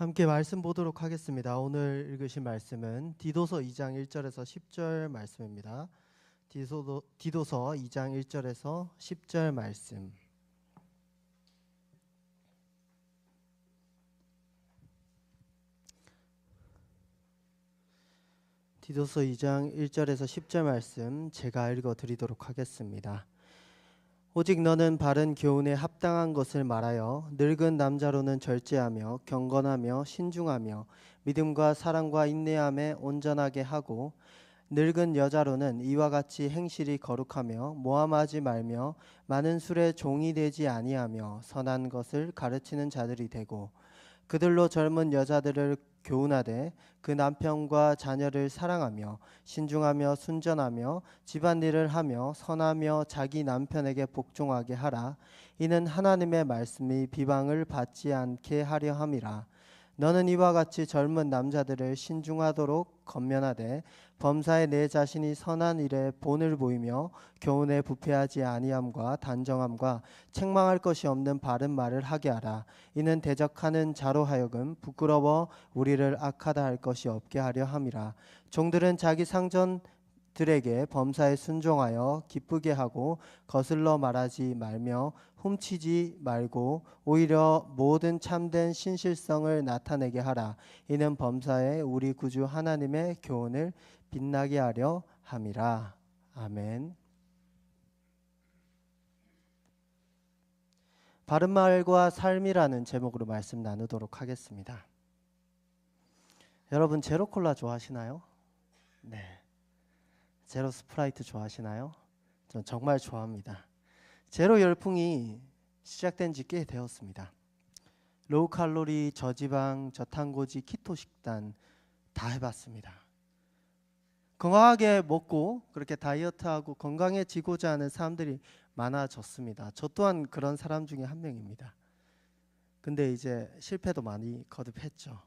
함께 말씀 보도록 하겠습니다. 오늘 읽으신 말씀은 디도서 2장 1절에서 10절 말씀입니다. 디도서 2장 1절에서 10절 말씀. 디도서 2장 1절에서 10절 말씀 제가 읽어 드리도록 하겠습니다. 오직 너는 바른 교훈에 합당한 것을 말하여 늙은 남자로는 절제하며 경건하며 신중하며 믿음과 사랑과 인내함에 온전하게 하고 늙은 여자로는 이와 같이 행실이 거룩하며 모함하지 말며 많은 술에 종이 되지 아니하며 선한 것을 가르치는 자들이 되고 그들로 젊은 여자들을 교훈하되 그 남편과 자녀를 사랑하며 신중하며 순전하며 집안일을 하며 선하며 자기 남편에게 복종하게 하라. 이는 하나님의 말씀이 비방을 받지 않게 하려 함이라. 너는 이와 같이 젊은 남자들을 신중하도록 권면하되 범사에 내 자신이 선한 일에 본을 보이며 교훈에 부패하지 아니함과 단정함과 책망할 것이 없는 바른 말을 하게 하라. 이는 대적하는 자로 하여금 부끄러워 우리를 악하다 할 것이 없게 하려 함이라. 종들은 자기 상전들에게 범사에 순종하여 기쁘게 하고 거슬러 말하지 말며 훔치지 말고 오히려 모든 참된 신실성을 나타내게 하라. 이는 범사에 우리 구주 하나님의 교훈을 빛나게 하려 함이라. 아멘. 바른 말과 삶이라는 제목으로 말씀 나누도록 하겠습니다. 여러분 제로콜라 좋아하시나요? 네. 제로 스프라이트 좋아하시나요? 전 정말 좋아합니다. 제로 열풍이 시작된 지 꽤 되었습니다. 로우 칼로리, 저지방, 저탄고지, 키토 식단 다 해봤습니다. 건강하게 먹고 그렇게 다이어트하고 건강해지고자 하는 사람들이 많아졌습니다. 저 또한 그런 사람 중에 한 명입니다. 근데 이제 실패도 많이 거듭했죠.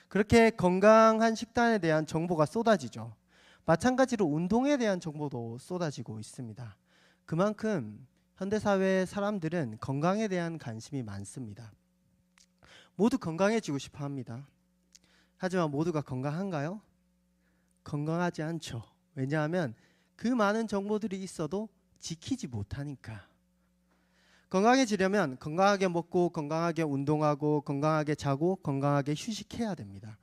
그렇게 건강한 식단에 대한 정보가 쏟아지죠. 마찬가지로 운동에 대한 정보도 쏟아지고 있습니다. 그만큼 현대사회의 사람들은 건강에 대한 관심이 많습니다. 모두 건강해지고 싶어 합니다. 하지만 모두가 건강한가요? 건강하지 않죠. 왜냐하면 그 많은 정보들이 있어도 지키지 못하니까. 건강해지려면 건강하게 먹고 건강하게 운동하고 건강하게 자고 건강하게 휴식해야 됩니다.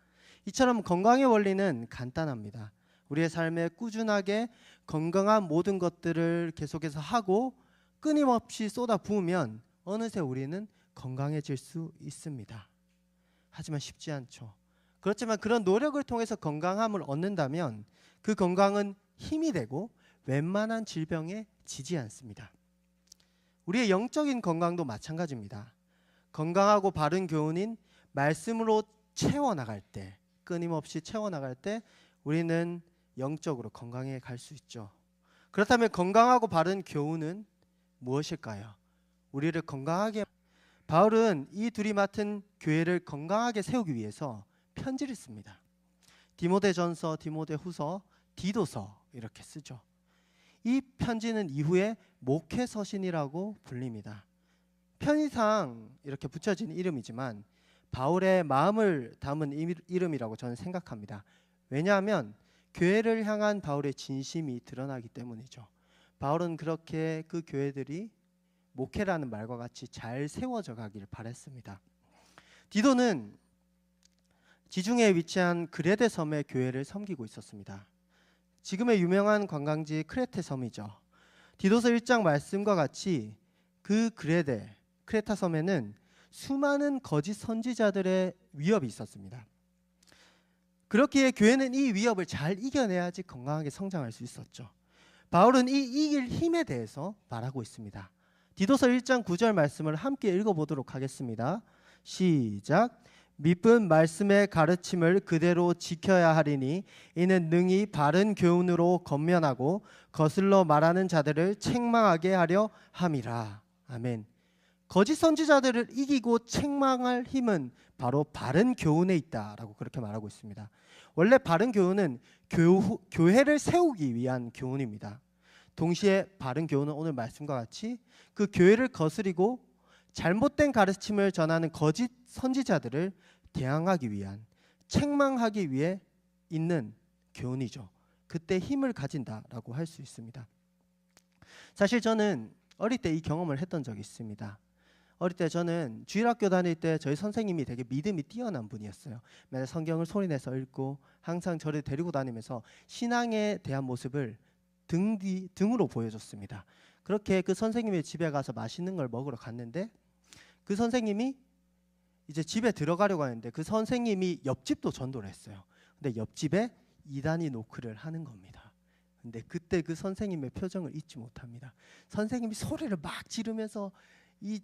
이처럼 건강의 원리는 간단합니다. 우리의 삶에 꾸준하게 건강한 모든 것들을 계속해서 하고 끊임없이 쏟아 부으면 어느새 우리는 건강해질 수 있습니다. 하지만 쉽지 않죠. 그렇지만 그런 노력을 통해서 건강함을 얻는다면 그 건강은 힘이 되고 웬만한 질병에 지지 않습니다. 우리의 영적인 건강도 마찬가지입니다. 건강하고 바른 교훈인 말씀으로 채워나갈 때, 끊임없이 채워나갈 때 우리는 영적으로 건강해 갈 수 있죠. 그렇다면 건강하고 바른 교훈은 무엇일까요? 우리를 건강하게 바울은 이 둘이 맡은 교회를 건강하게 세우기 위해서 편지를 씁니다. 디모데전서, 디모데후서, 디도서 이렇게 쓰죠. 이 편지는 이후에 목회서신이라고 불립니다. 편의상 이렇게 붙여진 이름이지만 바울의 마음을 담은 이름이라고 저는 생각합니다. 왜냐하면 교회를 향한 바울의 진심이 드러나기 때문이죠. 바울은 그렇게 그 교회들이 목회라는 말과 같이 잘 세워져 가기를 바랬습니다. 디도는 지중해에 위치한 크레데 섬의 교회를 섬기고 있었습니다. 지금의 유명한 관광지 크레테 섬이죠. 디도서 1장 말씀과 같이 그 크레타 섬에는 수많은 거짓 선지자들의 위협이 있었습니다. 그렇기에 교회는 이 위협을 잘 이겨내야지 건강하게 성장할 수 있었죠. 바울은 이 이길 힘에 대해서 말하고 있습니다. 디도서 1장 9절 말씀을 함께 읽어보도록 하겠습니다. 시작. 믿은 말씀의 가르침을 그대로 지켜야 하리니 이는 능히 바른 교훈으로 권면하고 거슬러 말하는 자들을 책망하게 하려 함이라. 아멘. 거짓 선지자들을 이기고 책망할 힘은 바로 바른 교훈에 있다라고 그렇게 말하고 있습니다. 원래 바른 교훈은 교회를 세우기 위한 교훈입니다. 동시에 바른 교훈은 오늘 말씀과 같이 그 교회를 거스리고 잘못된 가르침을 전하는 거짓 선지자들을 대항하기 위한, 책망하기 위해 있는 교훈이죠. 그때 힘을 가진다라고 할 수 있습니다. 사실 저는 어릴 때 이 경험을 했던 적이 있습니다. 어릴 때 저는 주일학교 다닐 때 저희 선생님이 되게 믿음이 뛰어난 분이었어요. 맨날 성경을 소리내서 읽고 항상 저를 데리고 다니면서 신앙에 대한 모습을 등으로 보여줬습니다. 그렇게 그 선생님의 집에 가서 맛있는 걸 먹으러 갔는데 그 선생님이 이제 집에 들어가려고 하는데 그 선생님이 옆집도 전도를 했어요. 근데 옆집에 이단이 노크를 하는 겁니다. 근데 그때 그 선생님의 표정을 잊지 못합니다. 선생님이 소리를 막 지르면서 이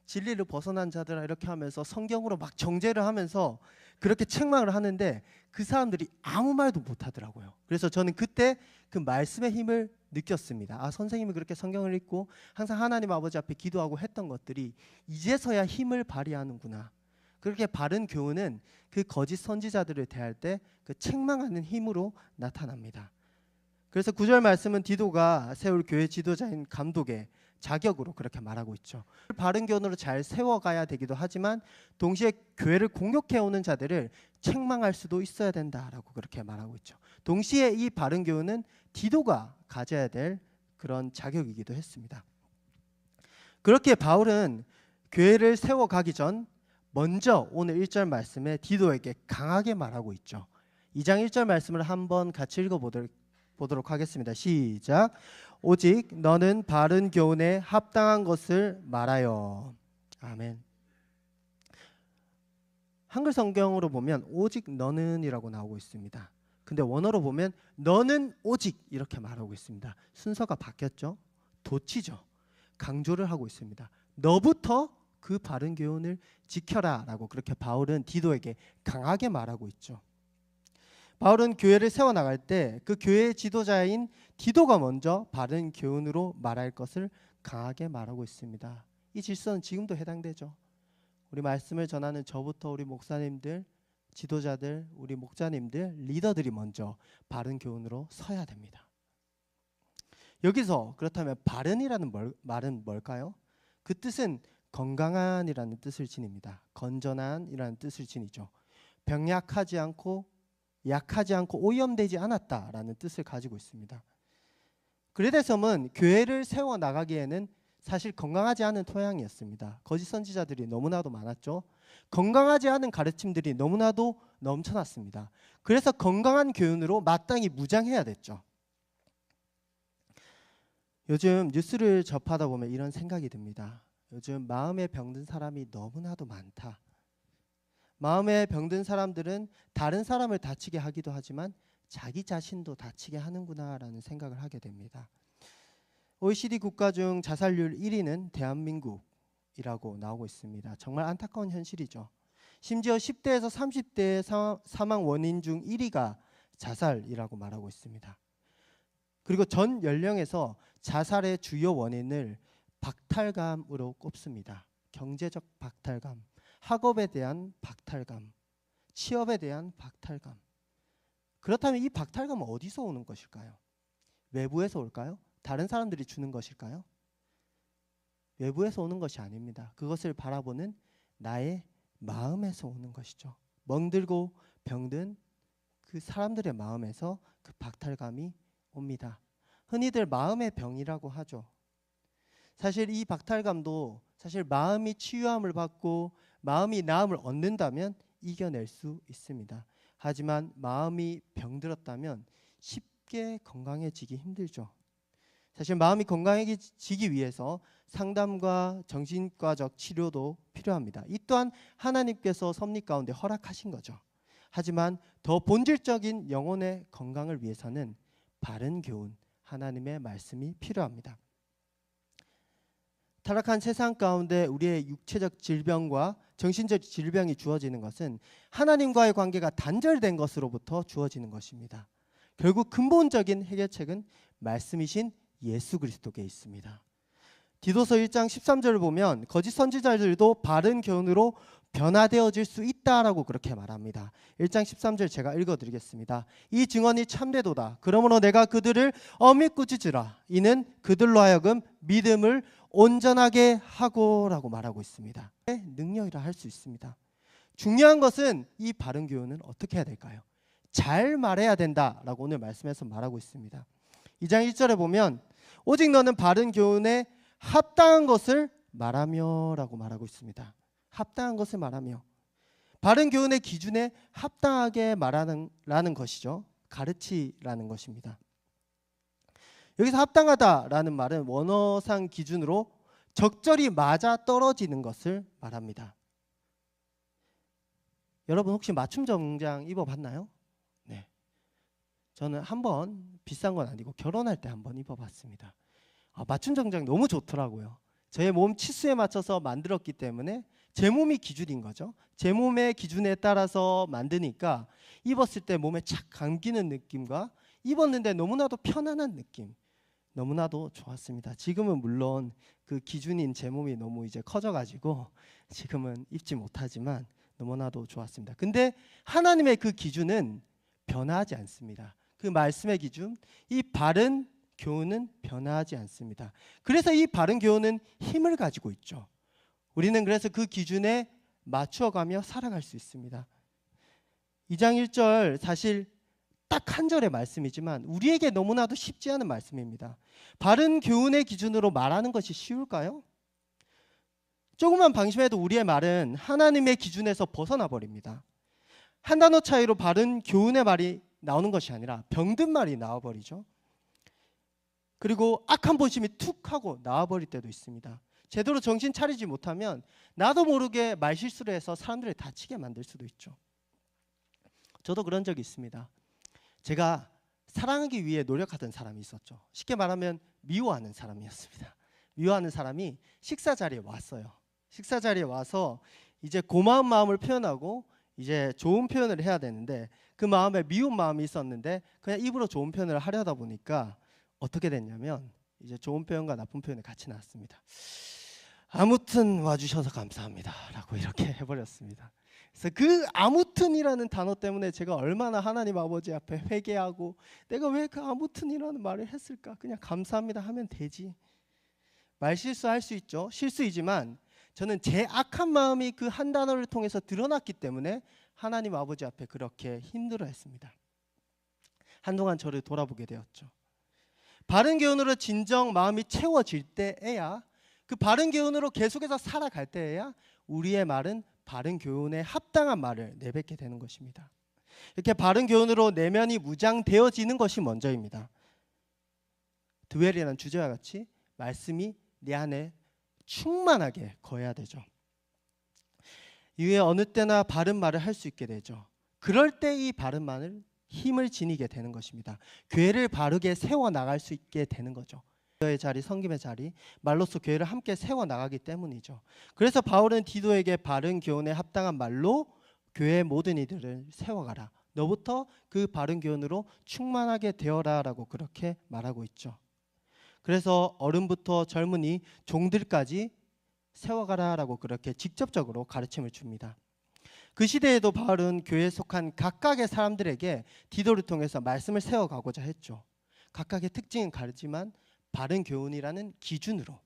진리를 벗어난 자들아 이렇게 하면서 성경으로 막 정죄를 하면서 그렇게 책망을 하는데 그 사람들이 아무 말도 못하더라고요. 그래서 저는 그때 그 말씀의 힘을 느꼈습니다. 아, 선생님이 그렇게 성경을 읽고 항상 하나님 아버지 앞에 기도하고 했던 것들이 이제서야 힘을 발휘하는구나. 그렇게 바른 교훈은 그 거짓 선지자들을 대할 때 그 책망하는 힘으로 나타납니다. 그래서 9절 말씀은 디도가 세울 교회 지도자인 감독의 자격으로 그렇게 말하고 있죠. 바른 교훈으로 잘 세워가야 되기도 하지만 동시에 교회를 공격해오는 자들을 책망할 수도 있어야 된다라고 그렇게 말하고 있죠. 동시에 이 바른 교훈은 디도가 가져야 될 그런 자격이기도 했습니다. 그렇게 바울은 교회를 세워가기 전 먼저 오늘 1절 말씀에 디도에게 강하게 말하고 있죠. 2장 1절 말씀을 한번 같이 읽어보도록 하겠습니다. 시작. 오직 너는 바른 교훈에 합당한 것을 말하여. 아멘. 한글 성경으로 보면 오직 너는이라고 나오고 있습니다. 근데 원어로 보면 너는 오직 이렇게 말하고 있습니다. 순서가 바뀌었죠. 도치죠. 강조를 하고 있습니다. 너부터 그 바른 교훈을 지켜라 라고 그렇게 바울은 디도에게 강하게 말하고 있죠. 바울은 교회를 세워나갈 때 그 교회의 지도자인 디도가 먼저 바른 교훈으로 말할 것을 강하게 말하고 있습니다. 이 질서는 지금도 해당되죠. 우리 말씀을 전하는 저부터 우리 목사님들, 지도자들, 우리 목자님들, 리더들이 먼저 바른 교훈으로 서야 됩니다. 여기서 그렇다면 바른이라는 말은 뭘까요? 그 뜻은 건강한이라는 뜻을 지닙니다. 건전한이라는 뜻을 지니죠. 병약하지 않고 약하지 않고 오염되지 않았다라는 뜻을 가지고 있습니다. 그레데섬은 교회를 세워나가기에는 사실 건강하지 않은 토양이었습니다. 거짓 선지자들이 너무나도 많았죠. 건강하지 않은 가르침들이 너무나도 넘쳐났습니다. 그래서 건강한 교훈으로 마땅히 무장해야 됐죠. 요즘 뉴스를 접하다 보면 이런 생각이 듭니다. 요즘 마음에 병든 사람이 너무나도 많다. 마음에 병든 사람들은 다른 사람을 다치게 하기도 하지만 자기 자신도 다치게 하는구나라는 생각을 하게 됩니다. OECD 국가 중 자살률 1위는 대한민국이라고 나오고 있습니다. 정말 안타까운 현실이죠. 심지어 10대에서 30대의 사망 원인 중 1위가 자살이라고 말하고 있습니다. 그리고 전 연령에서 자살의 주요 원인을 박탈감으로 꼽습니다. 경제적 박탈감, 학업에 대한 박탈감, 취업에 대한 박탈감. 그렇다면 이 박탈감은 어디서 오는 것일까요? 외부에서 올까요? 다른 사람들이 주는 것일까요? 외부에서 오는 것이 아닙니다. 그것을 바라보는 나의 마음에서 오는 것이죠. 멍들고 병든 그 사람들의 마음에서 그 박탈감이 옵니다. 흔히들 마음의 병이라고 하죠. 사실 이 박탈감도 사실 마음이 치유함을 받고 마음이 나음을 얻는다면 이겨낼 수 있습니다. 하지만 마음이 병들었다면 쉽게 건강해지기 힘들죠. 사실 마음이 건강해지기 위해서 상담과 정신과적 치료도 필요합니다. 이 또한 하나님께서 섭리 가운데 허락하신 거죠. 하지만 더 본질적인 영혼의 건강을 위해서는 바른 교훈, 하나님의 말씀이 필요합니다. 타락한 세상 가운데 우리의 육체적 질병과 정신적 질병이 주어지는 것은 하나님과의 관계가 단절된 것으로부터 주어지는 것입니다. 결국 근본적인 해결책은 말씀이신 예수 그리스도께 있습니다. 디도서 1장 13절을 보면 거짓 선지자들도 바른 교훈으로 변화되어질 수 있다라고 그렇게 말합니다. 1장 13절 제가 읽어드리겠습니다. 이 증언이 참되도다. 그러므로 내가 그들을 엄히 꾸짖으라. 이는 그들로 하여금 믿음을 온전하게 하고라고 말하고 있습니다. 능력이라 할 수 있습니다. 중요한 것은 이 바른 교훈은 어떻게 해야 될까요? 잘 말해야 된다라고 오늘 말씀에서 말하고 있습니다. 2장 1절에 보면 오직 너는 바른 교훈에 합당한 것을 말하며 라고 말하고 있습니다. 합당한 것을 말하며, 바른 교훈의 기준에 합당하게 말하는 것이죠. 가르치라는 것입니다. 여기서 합당하다라는 말은 원어상 기준으로 적절히 맞아 떨어지는 것을 말합니다. 여러분 혹시 맞춤 정장 입어봤나요? 네, 저는 한번, 비싼 건 아니고 결혼할 때 한번 입어봤습니다. 맞춤 정장 너무 좋더라고요. 저의 몸 치수에 맞춰서 만들었기 때문에 제 몸이 기준인 거죠. 제 몸의 기준에 따라서 만드니까 입었을 때 몸에 착 감기는 느낌과 입었는데 너무나도 편안한 느낌, 너무나도 좋았습니다. 지금은 물론 그 기준인 제 몸이 너무 이제 커져가지고 지금은 입지 못하지만 너무나도 좋았습니다. 근데 하나님의 그 기준은 변화하지 않습니다. 그 말씀의 기준, 이 바른 교훈은 변화하지 않습니다. 그래서 이 바른 교훈은 힘을 가지고 있죠. 우리는 그래서 그 기준에 맞추어가며 살아갈 수 있습니다. 2장 1절 사실 딱 한 절의 말씀이지만 우리에게 너무나도 쉽지 않은 말씀입니다. 바른 교훈의 기준으로 말하는 것이 쉬울까요? 조금만 방심해도 우리의 말은 하나님의 기준에서 벗어나 버립니다. 한 단어 차이로 바른 교훈의 말이 나오는 것이 아니라 병든 말이 나와버리죠. 그리고 악한 본심이 툭 하고 나와버릴 때도 있습니다. 제대로 정신 차리지 못하면 나도 모르게 말실수를 해서 사람들을 다치게 만들 수도 있죠. 저도 그런 적이 있습니다. 제가 사랑하기 위해 노력하던 사람이 있었죠. 쉽게 말하면 미워하는 사람이었습니다. 미워하는 사람이 식사 자리에 왔어요. 식사 자리에 와서 이제 고마운 마음을 표현하고 이제 좋은 표현을 해야 되는데 그 마음에 미운 마음이 있었는데 그냥 입으로 좋은 표현을 하려다 보니까 어떻게 됐냐면 이제 좋은 표현과 나쁜 표현이 같이 나왔습니다. 아무튼 와주셔서 감사합니다 라고 이렇게 해버렸습니다. 그래서 그 아무튼이라는 단어 때문에 제가 얼마나 하나님 아버지 앞에 회개하고 내가 왜 그 아무튼이라는 말을 했을까? 그냥 감사합니다 하면 되지. 말실수할 수 있죠. 실수이지만 저는 제 악한 마음이 그 한 단어를 통해서 드러났기 때문에 하나님 아버지 앞에 그렇게 힘들어했습니다. 한동안 저를 돌아보게 되었죠. 바른 교훈으로 진정 마음이 채워질 때에야, 그 바른 교훈으로 계속해서 살아갈 때에야 우리의 말은 바른 교훈에 합당한 말을 내뱉게 되는 것입니다. 이렇게 바른 교훈으로 내면이 무장되어지는 것이 먼저입니다. 드웰이라는 주제와 같이 말씀이 내 안에 충만하게 거해야 되죠. 이후에 어느 때나 바른 말을 할 수 있게 되죠. 그럴 때 이 바른 말을 힘을 지니게 되는 것입니다. 교회를 바르게 세워나갈 수 있게 되는 거죠. 기도의 자리, 섬김의 자리, 말로써 교회를 함께 세워나가기 때문이죠. 그래서 바울은 디도에게 바른 교훈에 합당한 말로 교회의 모든 이들을 세워가라. 너부터 그 바른 교훈으로 충만하게 되어라 라고 그렇게 말하고 있죠. 그래서 어른부터 젊은이, 종들까지 세워가라 라고 그렇게 직접적으로 가르침을 줍니다. 그 시대에도 바울은 교회에 속한 각각의 사람들에게 디도를 통해서 말씀을 세워가고자 했죠. 각각의 특징은 다르지만 바른 교훈이라는 기준으로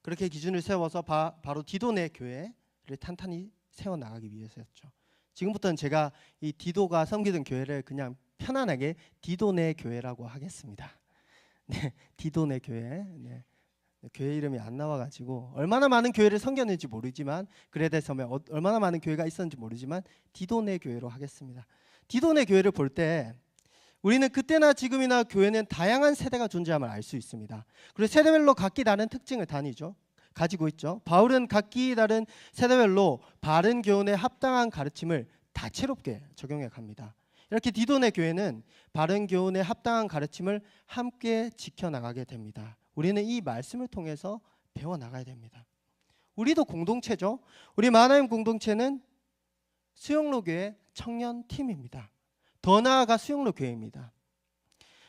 그렇게 기준을 세워서 바로 디도 내 교회를 탄탄히 세워나가기 위해서였죠. 지금부터는 제가 이 디도가 섬기던 교회를 그냥 편안하게 디도 내 교회라고 하겠습니다. 네, 디도 내 교회. 네. 교회 이름이 안 나와가지고 얼마나 많은 교회를 섬겼는지 모르지만 그레데섬에 얼마나 많은 교회가 있었는지 모르지만 디도네 교회로 하겠습니다. 디도네 교회를 볼 때 우리는 그때나 지금이나 교회는 다양한 세대가 존재함을 알 수 있습니다. 그리고 세대별로 각기 다른 특징을 가지고 있죠. 바울은 각기 다른 세대별로 바른 교훈에 합당한 가르침을 다채롭게 적용해 갑니다. 이렇게 디도네 교회는 바른 교훈에 합당한 가르침을 함께 지켜나가게 됩니다. 우리는 이 말씀을 통해서 배워나가야 됩니다. 우리도 공동체죠. 우리 마나임 공동체는 수영로교회 청년팀입니다. 더 나아가 수영로교회입니다.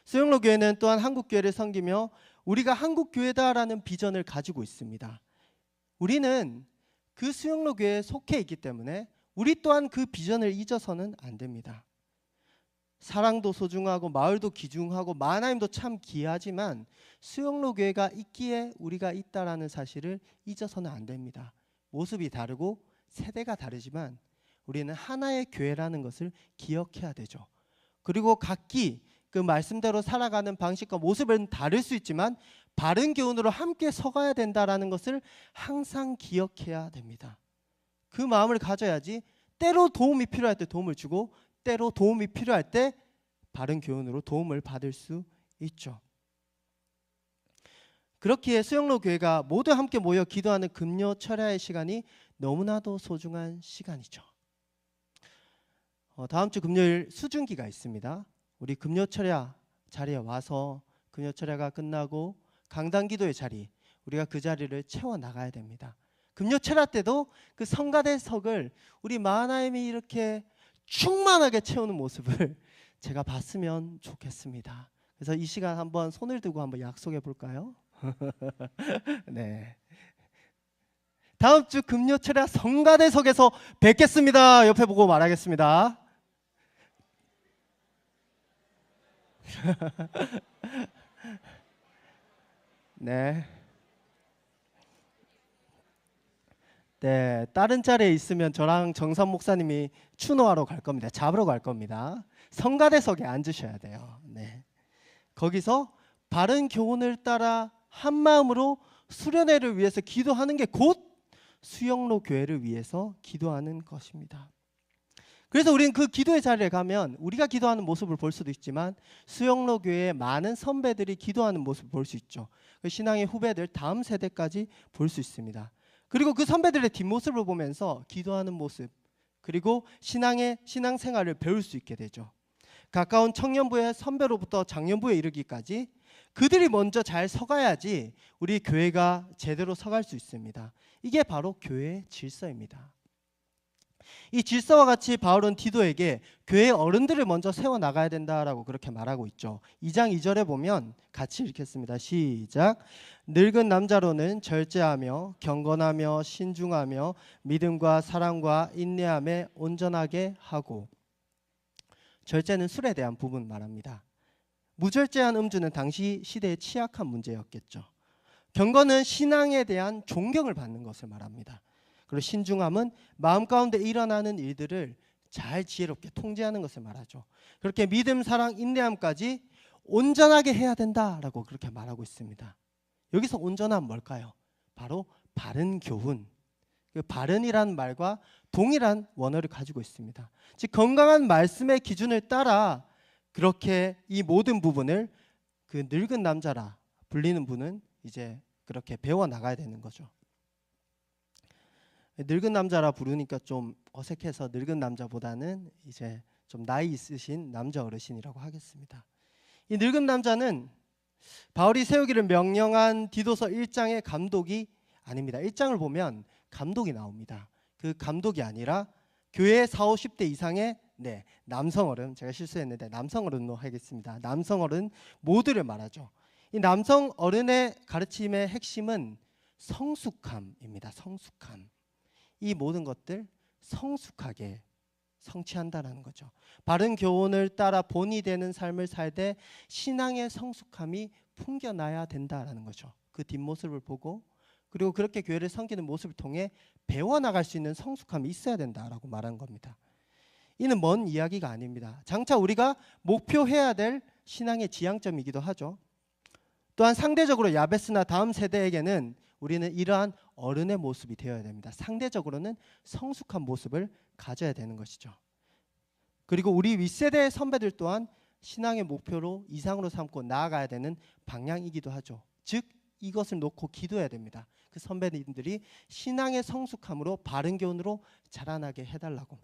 수영로교회는 또한 한국교회를 섬기며 우리가 한국교회다라는 비전을 가지고 있습니다. 우리는 그 수영로교회에 속해 있기 때문에 우리 또한 그 비전을 잊어서는 안 됩니다. 사랑도 소중하고 마을도 귀중하고 마하나임도 참 귀하지만 수영로 교회가 있기에 우리가 있다라는 사실을 잊어서는 안 됩니다. 모습이 다르고 세대가 다르지만 우리는 하나의 교회라는 것을 기억해야 되죠. 그리고 각기 그 말씀대로 살아가는 방식과 모습은 다를 수 있지만 바른 교훈으로 함께 서가야 된다라는 것을 항상 기억해야 됩니다. 그 마음을 가져야지 때로 도움이 필요할 때 도움을 주고 때로 도움이 필요할 때 바른 교훈으로 도움을 받을 수 있죠. 그렇기에 수영로 교회가 모두 함께 모여 기도하는 금요 철야의 시간이 너무나도 소중한 시간이죠. 다음 주 금요일 수중기가 있습니다. 우리 금요 철야 자리에 와서 금요 철야가 끝나고 강단 기도의 자리, 우리가 그 자리를 채워 나가야 됩니다. 금요 철야 때도 그 성가대석을 우리 마하나임이 이렇게 충만하게 채우는 모습을 제가 봤으면 좋겠습니다. 그래서 이 시간 한번 손을 들고 한번 약속해 볼까요? 네. 다음 주 금요 철야 성가대석에서 뵙겠습니다. 옆에 보고 말하겠습니다. 네. 네, 다른 자리에 있으면 저랑 정선 목사님이 추노하러 갈 겁니다. 잡으러 갈 겁니다. 성가대석에 앉으셔야 돼요. 네. 거기서 바른 교훈을 따라 한 마음으로 수련회를 위해서 기도하는 게 곧 수영로 교회를 위해서 기도하는 것입니다. 그래서 우리는 그 기도의 자리에 가면 우리가 기도하는 모습을 볼 수도 있지만 수영로 교회의 많은 선배들이 기도하는 모습을 볼 수 있죠. 그 신앙의 후배들 다음 세대까지 볼 수 있습니다. 그리고 그 선배들의 뒷모습을 보면서 기도하는 모습 그리고 신앙생활을 배울 수 있게 되죠. 가까운 청년부의 선배로부터 장년부에 이르기까지 그들이 먼저 잘 서가야지 우리 교회가 제대로 서갈 수 있습니다. 이게 바로 교회의 질서입니다. 이 질서와 같이 바울은 디도에게 교회 어른들을 먼저 세워나가야 된다라고 그렇게 말하고 있죠. 2장 2절에 보면 같이 읽겠습니다. 시작. 늙은 남자로는 절제하며 경건하며 신중하며 믿음과 사랑과 인내함에 온전하게 하고. 절제는 술에 대한 부분 말합니다. 무절제한 음주는 당시 시대의 취약한 문제였겠죠. 경건은 신앙에 대한 존경을 받는 것을 말합니다. 그리고 신중함은 마음 가운데 일어나는 일들을 잘 지혜롭게 통제하는 것을 말하죠. 그렇게 믿음, 사랑, 인내함까지 온전하게 해야 된다라고 그렇게 말하고 있습니다. 여기서 온전함 뭘까요? 바로 바른 교훈. 그 바른이라는 말과 동일한 원어를 가지고 있습니다. 즉 건강한 말씀의 기준을 따라 그렇게 이 모든 부분을 그 늙은 남자라 불리는 분은 이제 그렇게 배워 나가야 되는 거죠. 늙은 남자라 부르니까 좀 어색해서 늙은 남자보다는 이제 좀 나이 있으신 남자 어르신이라고 하겠습니다. 이 늙은 남자는 바울이 세우기를 명령한 디도서 1장의 감독이 아닙니다. 1장을 보면 감독이 나옵니다. 그 감독이 아니라 교회 40, 50대 이상의 남성 어른, 제가 실수했는데 남성 어른으로 하겠습니다. 남성 어른 모두를 말하죠. 이 남성 어른의 가르침의 핵심은 성숙함입니다. 성숙함. 이 모든 것들 성숙하게 성취한다는 거죠. 바른 교훈을 따라 본이 되는 삶을 살되 신앙의 성숙함이 풍겨나야 된다는 거죠. 그 뒷모습을 보고 그리고 그렇게 교회를 섬기는 모습을 통해 배워나갈 수 있는 성숙함이 있어야 된다라고 말한 겁니다. 이는 먼 이야기가 아닙니다. 장차 우리가 목표해야 될 신앙의 지향점이기도 하죠. 또한 상대적으로 야베스나 다음 세대에게는 우리는 이러한 어른의 모습이 되어야 됩니다. 상대적으로는 성숙한 모습을 가져야 되는 것이죠. 그리고 우리 윗세대의 선배들 또한 신앙의 목표로 이상으로 삼고 나아가야 되는 방향이기도 하죠. 즉 이것을 놓고 기도해야 됩니다. 그 선배님들이 신앙의 성숙함으로 바른 교훈으로 자라나게 해달라고.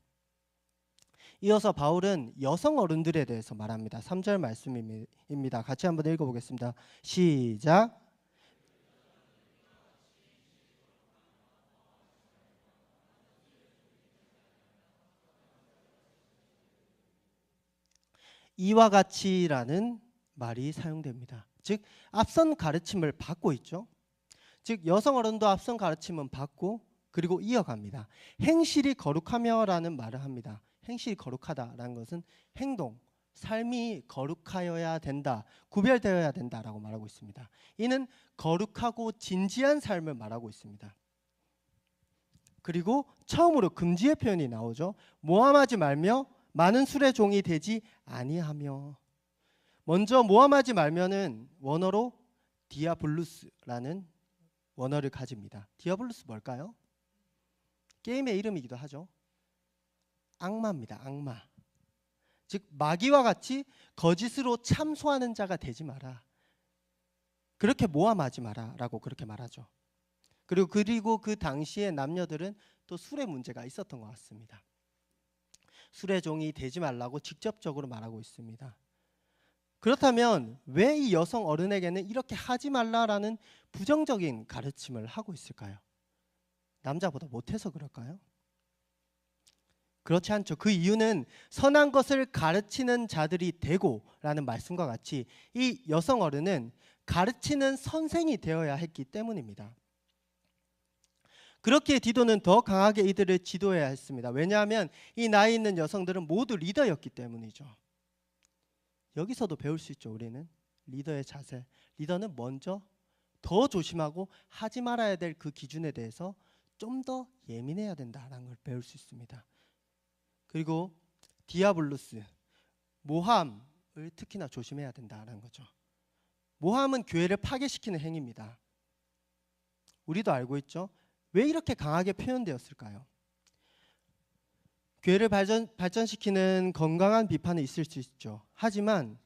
이어서 바울은 여성 어른들에 대해서 말합니다. 3절 말씀입니다. 같이 한번 읽어보겠습니다. 시작. 이와 같이라는 말이 사용됩니다. 즉 앞선 가르침을 받고 있죠. 즉 여성 어른도 앞선 가르침은 받고 그리고 이어갑니다. 행실이 거룩하며라는 말을 합니다. 행실이 거룩하다라는 것은 행동, 삶이 거룩하여야 된다, 구별되어야 된다라고 말하고 있습니다. 이는 거룩하고 진지한 삶을 말하고 있습니다. 그리고 처음으로 금지의 표현이 나오죠. 모함하지 말며 많은 술의 종이 되지 아니하며. 먼저 모함하지 말면은 원어로 디아블루스라는 원어를 가집니다. 디아블루스 뭘까요? 게임의 이름이기도 하죠. 악마입니다. 악마. 즉 마귀와 같이 거짓으로 참소하는 자가 되지 마라. 그렇게 모함하지 마라 라고 그렇게 말하죠. 그리고 그 당시에 남녀들은 또 술의 문제가 있었던 것 같습니다. 술의 종이 되지 말라고 직접적으로 말하고 있습니다. 그렇다면 왜 이 여성 어른에게는 이렇게 하지 말라라는 부정적인 가르침을 하고 있을까요? 남자보다 못해서 그럴까요? 그렇지 않죠. 그 이유는 선한 것을 가르치는 자들이 되고라는 말씀과 같이 이 여성 어른은 가르치는 선생이 되어야 했기 때문입니다. 그렇기에 디도는 더 강하게 이들을 지도해야 했습니다. 왜냐하면 이 나이 있는 여성들은 모두 리더였기 때문이죠. 여기서도 배울 수 있죠. 우리는 리더의 자세. 리더는 먼저 더 조심하고 하지 말아야 될 그 기준에 대해서 좀 더 예민해야 된다는 걸 배울 수 있습니다. 그리고 디아블루스, 모함을 특히나 조심해야 된다는 거죠. 모함은 교회를 파괴시키는 행위입니다. 우리도 알고 있죠. 왜 이렇게 강하게 표현되었을까요? 교회를 발전시키는 건강한 비판은 있을 수 있죠. 하지만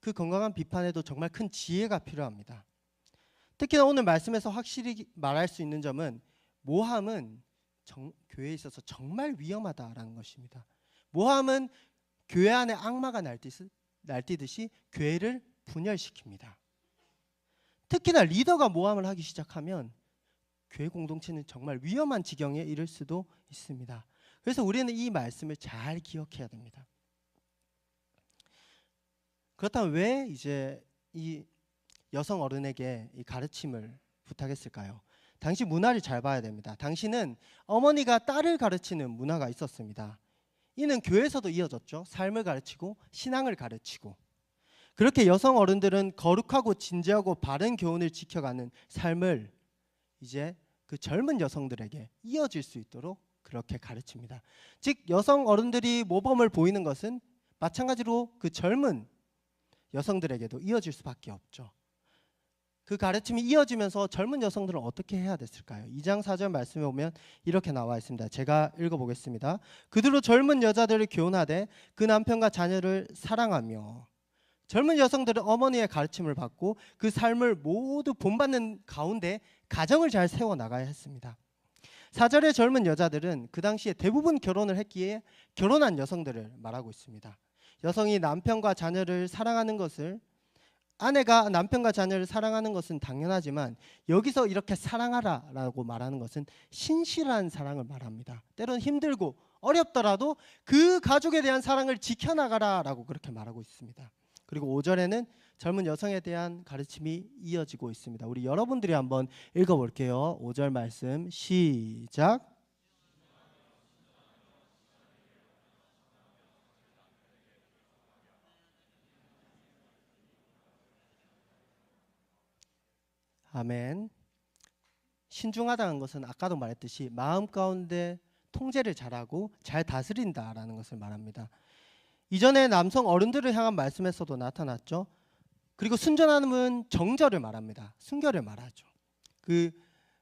그 건강한 비판에도 정말 큰 지혜가 필요합니다. 특히나 오늘 말씀에서 확실히 말할 수 있는 점은 모함은 교회에 있어서 정말 위험하다라는 것입니다. 모함은 교회 안에 악마가 날뛰듯이 교회를 분열시킵니다. 특히나 리더가 모함을 하기 시작하면 교회 공동체는 정말 위험한 지경에 이를 수도 있습니다. 그래서 우리는 이 말씀을 잘 기억해야 됩니다. 그렇다면 왜 이제 이 여성 어른에게 이 가르침을 부탁했을까요? 당시 문화를 잘 봐야 됩니다. 당시는 어머니가 딸을 가르치는 문화가 있었습니다. 이는 교회에서도 이어졌죠. 삶을 가르치고 신앙을 가르치고. 그렇게 여성 어른들은 거룩하고 진지하고 바른 교훈을 지켜가는 삶을 이제 그 젊은 여성들에게 이어질 수 있도록 그렇게 가르칩니다. 즉 여성 어른들이 모범을 보이는 것은 마찬가지로 그 젊은 여성들에게도 이어질 수밖에 없죠. 그 가르침이 이어지면서 젊은 여성들은 어떻게 해야 됐을까요? 2장 4절 말씀에 보면 이렇게 나와 있습니다. 제가 읽어보겠습니다. 그들로 젊은 여자들을 교훈하되 그 남편과 자녀를 사랑하며. 젊은 여성들은 어머니의 가르침을 받고 그 삶을 모두 본받는 가운데 가정을 잘 세워나가야 했습니다. 4절의 젊은 여자들은 그 당시에 대부분 결혼을 했기에 결혼한 여성들을 말하고 있습니다. 여성이 남편과 자녀를 사랑하는 것을, 아내가 남편과 자녀를 사랑하는 것은 당연하지만 여기서 이렇게 사랑하라라고 말하는 것은 신실한 사랑을 말합니다. 때로는 힘들고 어렵더라도 그 가족에 대한 사랑을 지켜나가라라고 그렇게 말하고 있습니다. 그리고 5절에는 젊은 여성에 대한 가르침이 이어지고 있습니다. 우리 여러분들이 한번 읽어볼게요. 5절 말씀 시작. 아멘. 신중하다는 것은 아까도 말했듯이 마음 가운데 통제를 잘하고 잘 다스린다라는 것을 말합니다. 이전에 남성 어른들을 향한 말씀에서도 나타났죠. 그리고 순전함은 정절을 말합니다. 순결을 말하죠. 그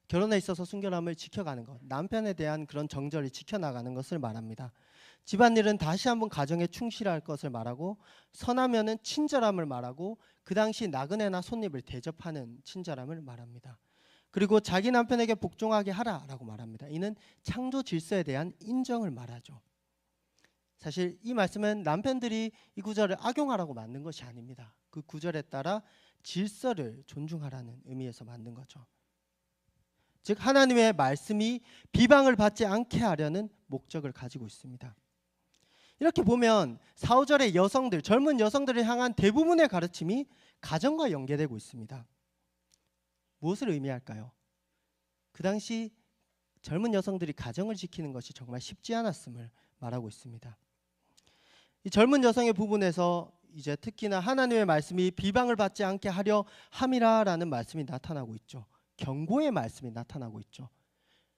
결혼에 있어서 순결함을 지켜가는 것, 남편에 대한 그런 정절을 지켜나가는 것을 말합니다. 집안일은 다시 한번 가정에 충실할 것을 말하고, 선하면은 친절함을 말하고, 그 당시 나그네나 손님을 대접하는 친절함을 말합니다. 그리고 자기 남편에게 복종하게 하라라고 말합니다. 이는 창조 질서에 대한 인정을 말하죠. 사실 이 말씀은 남편들이 이 구절을 악용하라고 만든 것이 아닙니다. 그 구절에 따라 질서를 존중하라는 의미에서 만든 거죠. 즉 하나님의 말씀이 비방을 받지 않게 하려는 목적을 가지고 있습니다. 이렇게 보면 4, 5절의 여성들, 젊은 여성들을 향한 대부분의 가르침이 가정과 연계되고 있습니다. 무엇을 의미할까요? 그 당시 젊은 여성들이 가정을 지키는 것이 정말 쉽지 않았음을 말하고 있습니다. 이 젊은 여성의 부분에서 이제 특히나 하나님의 말씀이 비방을 받지 않게 하려 함이라라는 말씀이 나타나고 있죠. 경고의 말씀이 나타나고 있죠.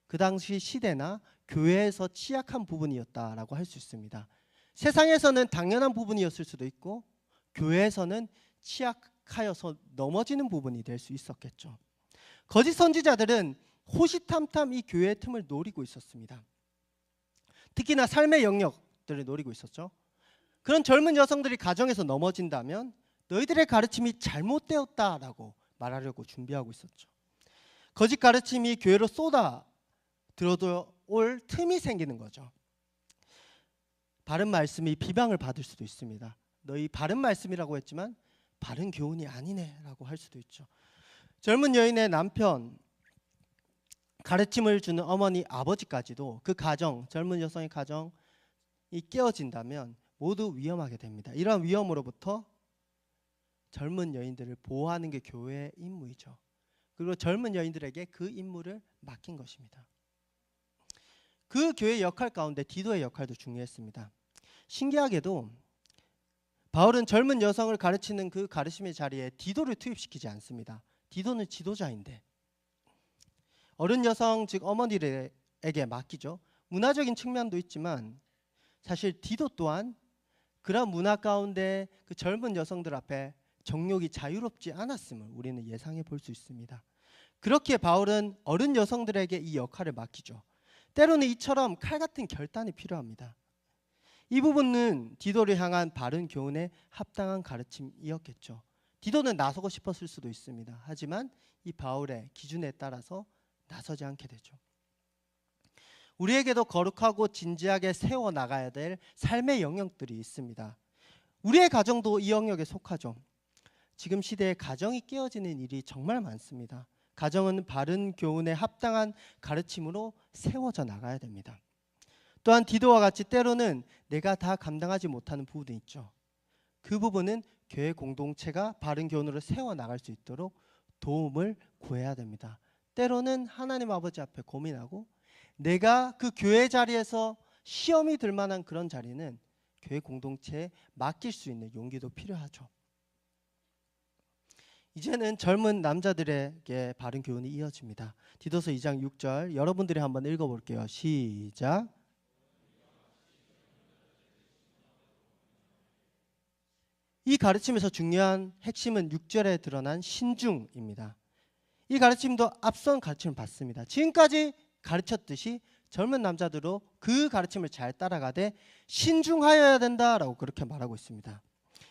그 당시 시대나 교회에서 취약한 부분이었다라고 할 수 있습니다. 세상에서는 당연한 부분이었을 수도 있고 교회에서는 취약하여서 넘어지는 부분이 될 수 있었겠죠. 거짓 선지자들은 호시탐탐 이 교회의 틈을 노리고 있었습니다. 특히나 삶의 영역들을 노리고 있었죠. 그런 젊은 여성들이 가정에서 넘어진다면 너희들의 가르침이 잘못되었다라고 말하려고 준비하고 있었죠. 거짓 가르침이 교회로 쏟아 들어올 틈이 생기는 거죠. 바른 말씀이 비방을 받을 수도 있습니다. 너희 바른 말씀이라고 했지만 바른 교훈이 아니네 라고 할 수도 있죠. 젊은 여인의 남편, 가르침을 주는 어머니, 아버지까지도 그 가정, 젊은 여성의 가정이 깨어진다면 모두 위험하게 됩니다. 이러한 위험으로부터 젊은 여인들을 보호하는 게 교회의 임무이죠. 그리고 젊은 여인들에게 그 임무를 맡긴 것입니다. 그 교회의 역할 가운데 디도의 역할도 중요했습니다. 신기하게도 바울은 젊은 여성을 가르치는 그 가르침의 자리에 디도를 투입시키지 않습니다. 디도는 지도자인데 어른 여성 즉 어머니에게 맡기죠. 문화적인 측면도 있지만 사실 디도 또한 그런 문화 가운데 그 젊은 여성들 앞에 정욕이 자유롭지 않았음을 우리는 예상해 볼 수 있습니다. 그렇기에 바울은 어른 여성들에게 이 역할을 맡기죠. 때로는 이처럼 칼 같은 결단이 필요합니다. 이 부분은 디도를 향한 바른 교훈에 합당한 가르침이었겠죠. 디도는 나서고 싶었을 수도 있습니다. 하지만 이 바울의 기준에 따라서 나서지 않게 되죠. 우리에게도 거룩하고 진지하게 세워나가야 될 삶의 영역들이 있습니다. 우리의 가정도 이 영역에 속하죠. 지금 시대에 가정이 깨어지는 일이 정말 많습니다. 가정은 바른 교훈에 합당한 가르침으로 세워져 나가야 됩니다. 또한 디도와 같이 때로는 내가 다 감당하지 못하는 부분이 있죠. 그 부분은 교회 공동체가 바른 교훈으로 세워나갈 수 있도록 도움을 구해야 됩니다. 때로는 하나님 아버지 앞에 고민하고 내가 그 교회 자리에서 시험이 들 만한 그런 자리는 교회 공동체에 맡길 수 있는 용기도 필요하죠. 이제는 젊은 남자들에게 바른 교훈이 이어집니다. 디도서 2장 6절 여러분들이 한번 읽어볼게요. 시작. 이 가르침에서 중요한 핵심은 6절에 드러난 신중입니다. 이 가르침도 앞선 가르침을 받습니다. 지금까지 가르쳤듯이 젊은 남자들도 그 가르침을 잘 따라가되 신중하여야 된다라고 그렇게 말하고 있습니다.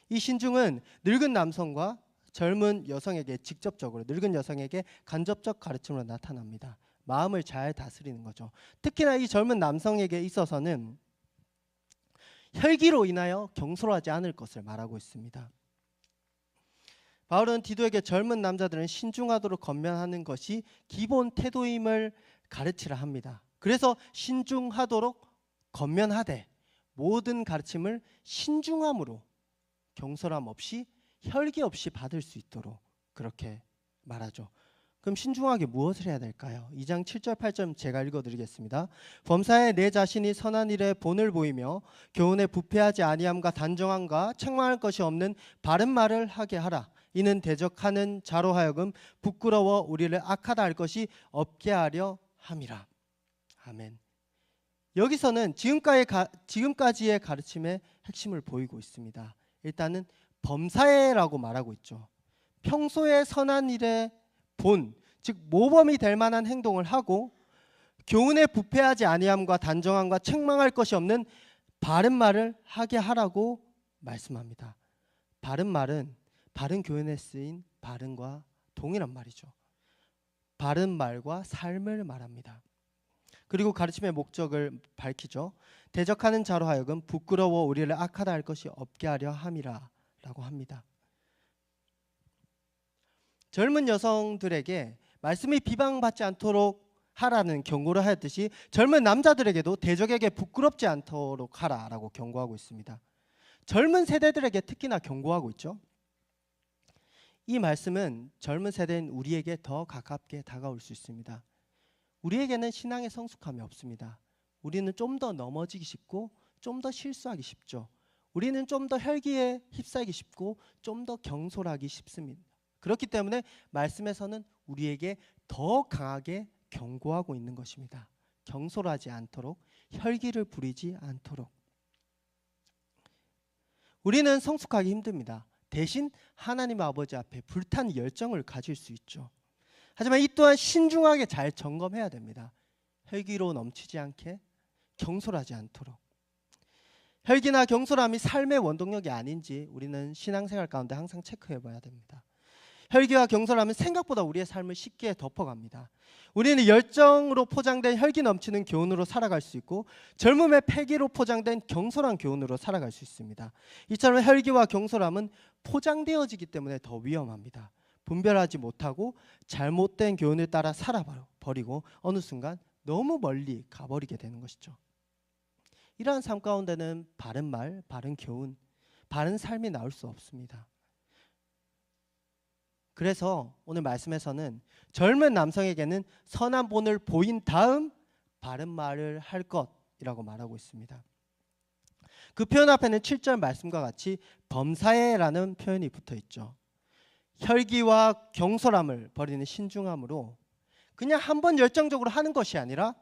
이 신중은 늙은 남성과 젊은 여성에게 직접적으로 늙은 여성에게 간접적 가르침으로 나타납니다. 마음을 잘 다스리는 거죠. 특히나 이 젊은 남성에게 있어서는 혈기로 인하여 경솔하지 않을 것을 말하고 있습니다. 바울은 디도에게 젊은 남자들은 신중하도록 권면하는 것이 기본 태도임을 가르치라 합니다. 그래서 신중하도록 권면하되 모든 가르침을 신중함으로 경솔함 없이 혈기 없이 받을 수 있도록 그렇게 말하죠. 그럼 신중하게 무엇을 해야 될까요? 2장 7절 8절 제가 읽어드리겠습니다. 범사에 내 자신이 선한 일에 본을 보이며 교훈에 부패하지 아니함과 단정함과 책망할 것이 없는 바른 말을 하게 하라. 이는 대적하는 자로 하여금 부끄러워 우리를 악하다 할 것이 없게 하려 함이라. 아멘. 여기서는 지금까지의 가르침의 핵심을 보이고 있습니다. 일단은 범사에라고 말하고 있죠. 평소에 선한 일에 본, 즉 모범이 될 만한 행동을 하고 교훈에 부패하지 아니함과 단정함과 책망할 것이 없는 바른 말을 하게 하라고 말씀합니다. 바른 말은 바른 교훈에 쓰인 바른과 동일한 말이죠. 바른 말과 삶을 말합니다. 그리고 가르침의 목적을 밝히죠. 대적하는 자로 하여금 부끄러워 우리를 악하다 할 것이 없게 하려 함이라 라고 합니다. 젊은 여성들에게 말씀이 비방받지 않도록 하라는 경고를 하였듯이 젊은 남자들에게도 대적에게 부끄럽지 않도록 하라라고 경고하고 있습니다. 젊은 세대들에게 특히나 경고하고 있죠. 이 말씀은 젊은 세대인 우리에게 더 가깝게 다가올 수 있습니다. 우리에게는 신앙의 성숙함이 없습니다. 우리는 좀 더 넘어지기 쉽고 좀 더 실수하기 쉽죠. 우리는 좀 더 혈기에 휩싸이기 쉽고 좀 더 경솔하기 쉽습니다. 그렇기 때문에 말씀에서는 우리에게 더 강하게 경고하고 있는 것입니다. 경솔하지 않도록, 혈기를 부리지 않도록. 우리는 성숙하기 힘듭니다. 대신 하나님 아버지 앞에 불탄 열정을 가질 수 있죠. 하지만 이 또한 신중하게 잘 점검해야 됩니다. 혈기로 넘치지 않게, 경솔하지 않도록. 혈기나 경솔함이 삶의 원동력이 아닌지 우리는 신앙생활 가운데 항상 체크해 봐야 됩니다. 혈기와 경솔함은 생각보다 우리의 삶을 쉽게 덮어갑니다. 우리는 열정으로 포장된 혈기 넘치는 교훈으로 살아갈 수 있고, 젊음의 패기로 포장된 경솔한 교훈으로 살아갈 수 있습니다. 이처럼 혈기와 경솔함은 포장되어지기 때문에 더 위험합니다. 분별하지 못하고 잘못된 교훈을 따라 살아버리고 어느 순간 너무 멀리 가버리게 되는 것이죠. 이러한 삶 가운데는 바른 말, 바른 교훈, 바른 삶이 나올 수 없습니다. 그래서 오늘 말씀에서는 젊은 남성에게는 선한 본을 보인 다음 바른 말을 할 것이라고 말하고 있습니다. 그 표현 앞에는 7절 말씀과 같이 범사에라는 표현이 붙어 있죠. 혈기와 경솔함을 버리는 신중함으로 그냥 한번 열정적으로 하는 것이 아니라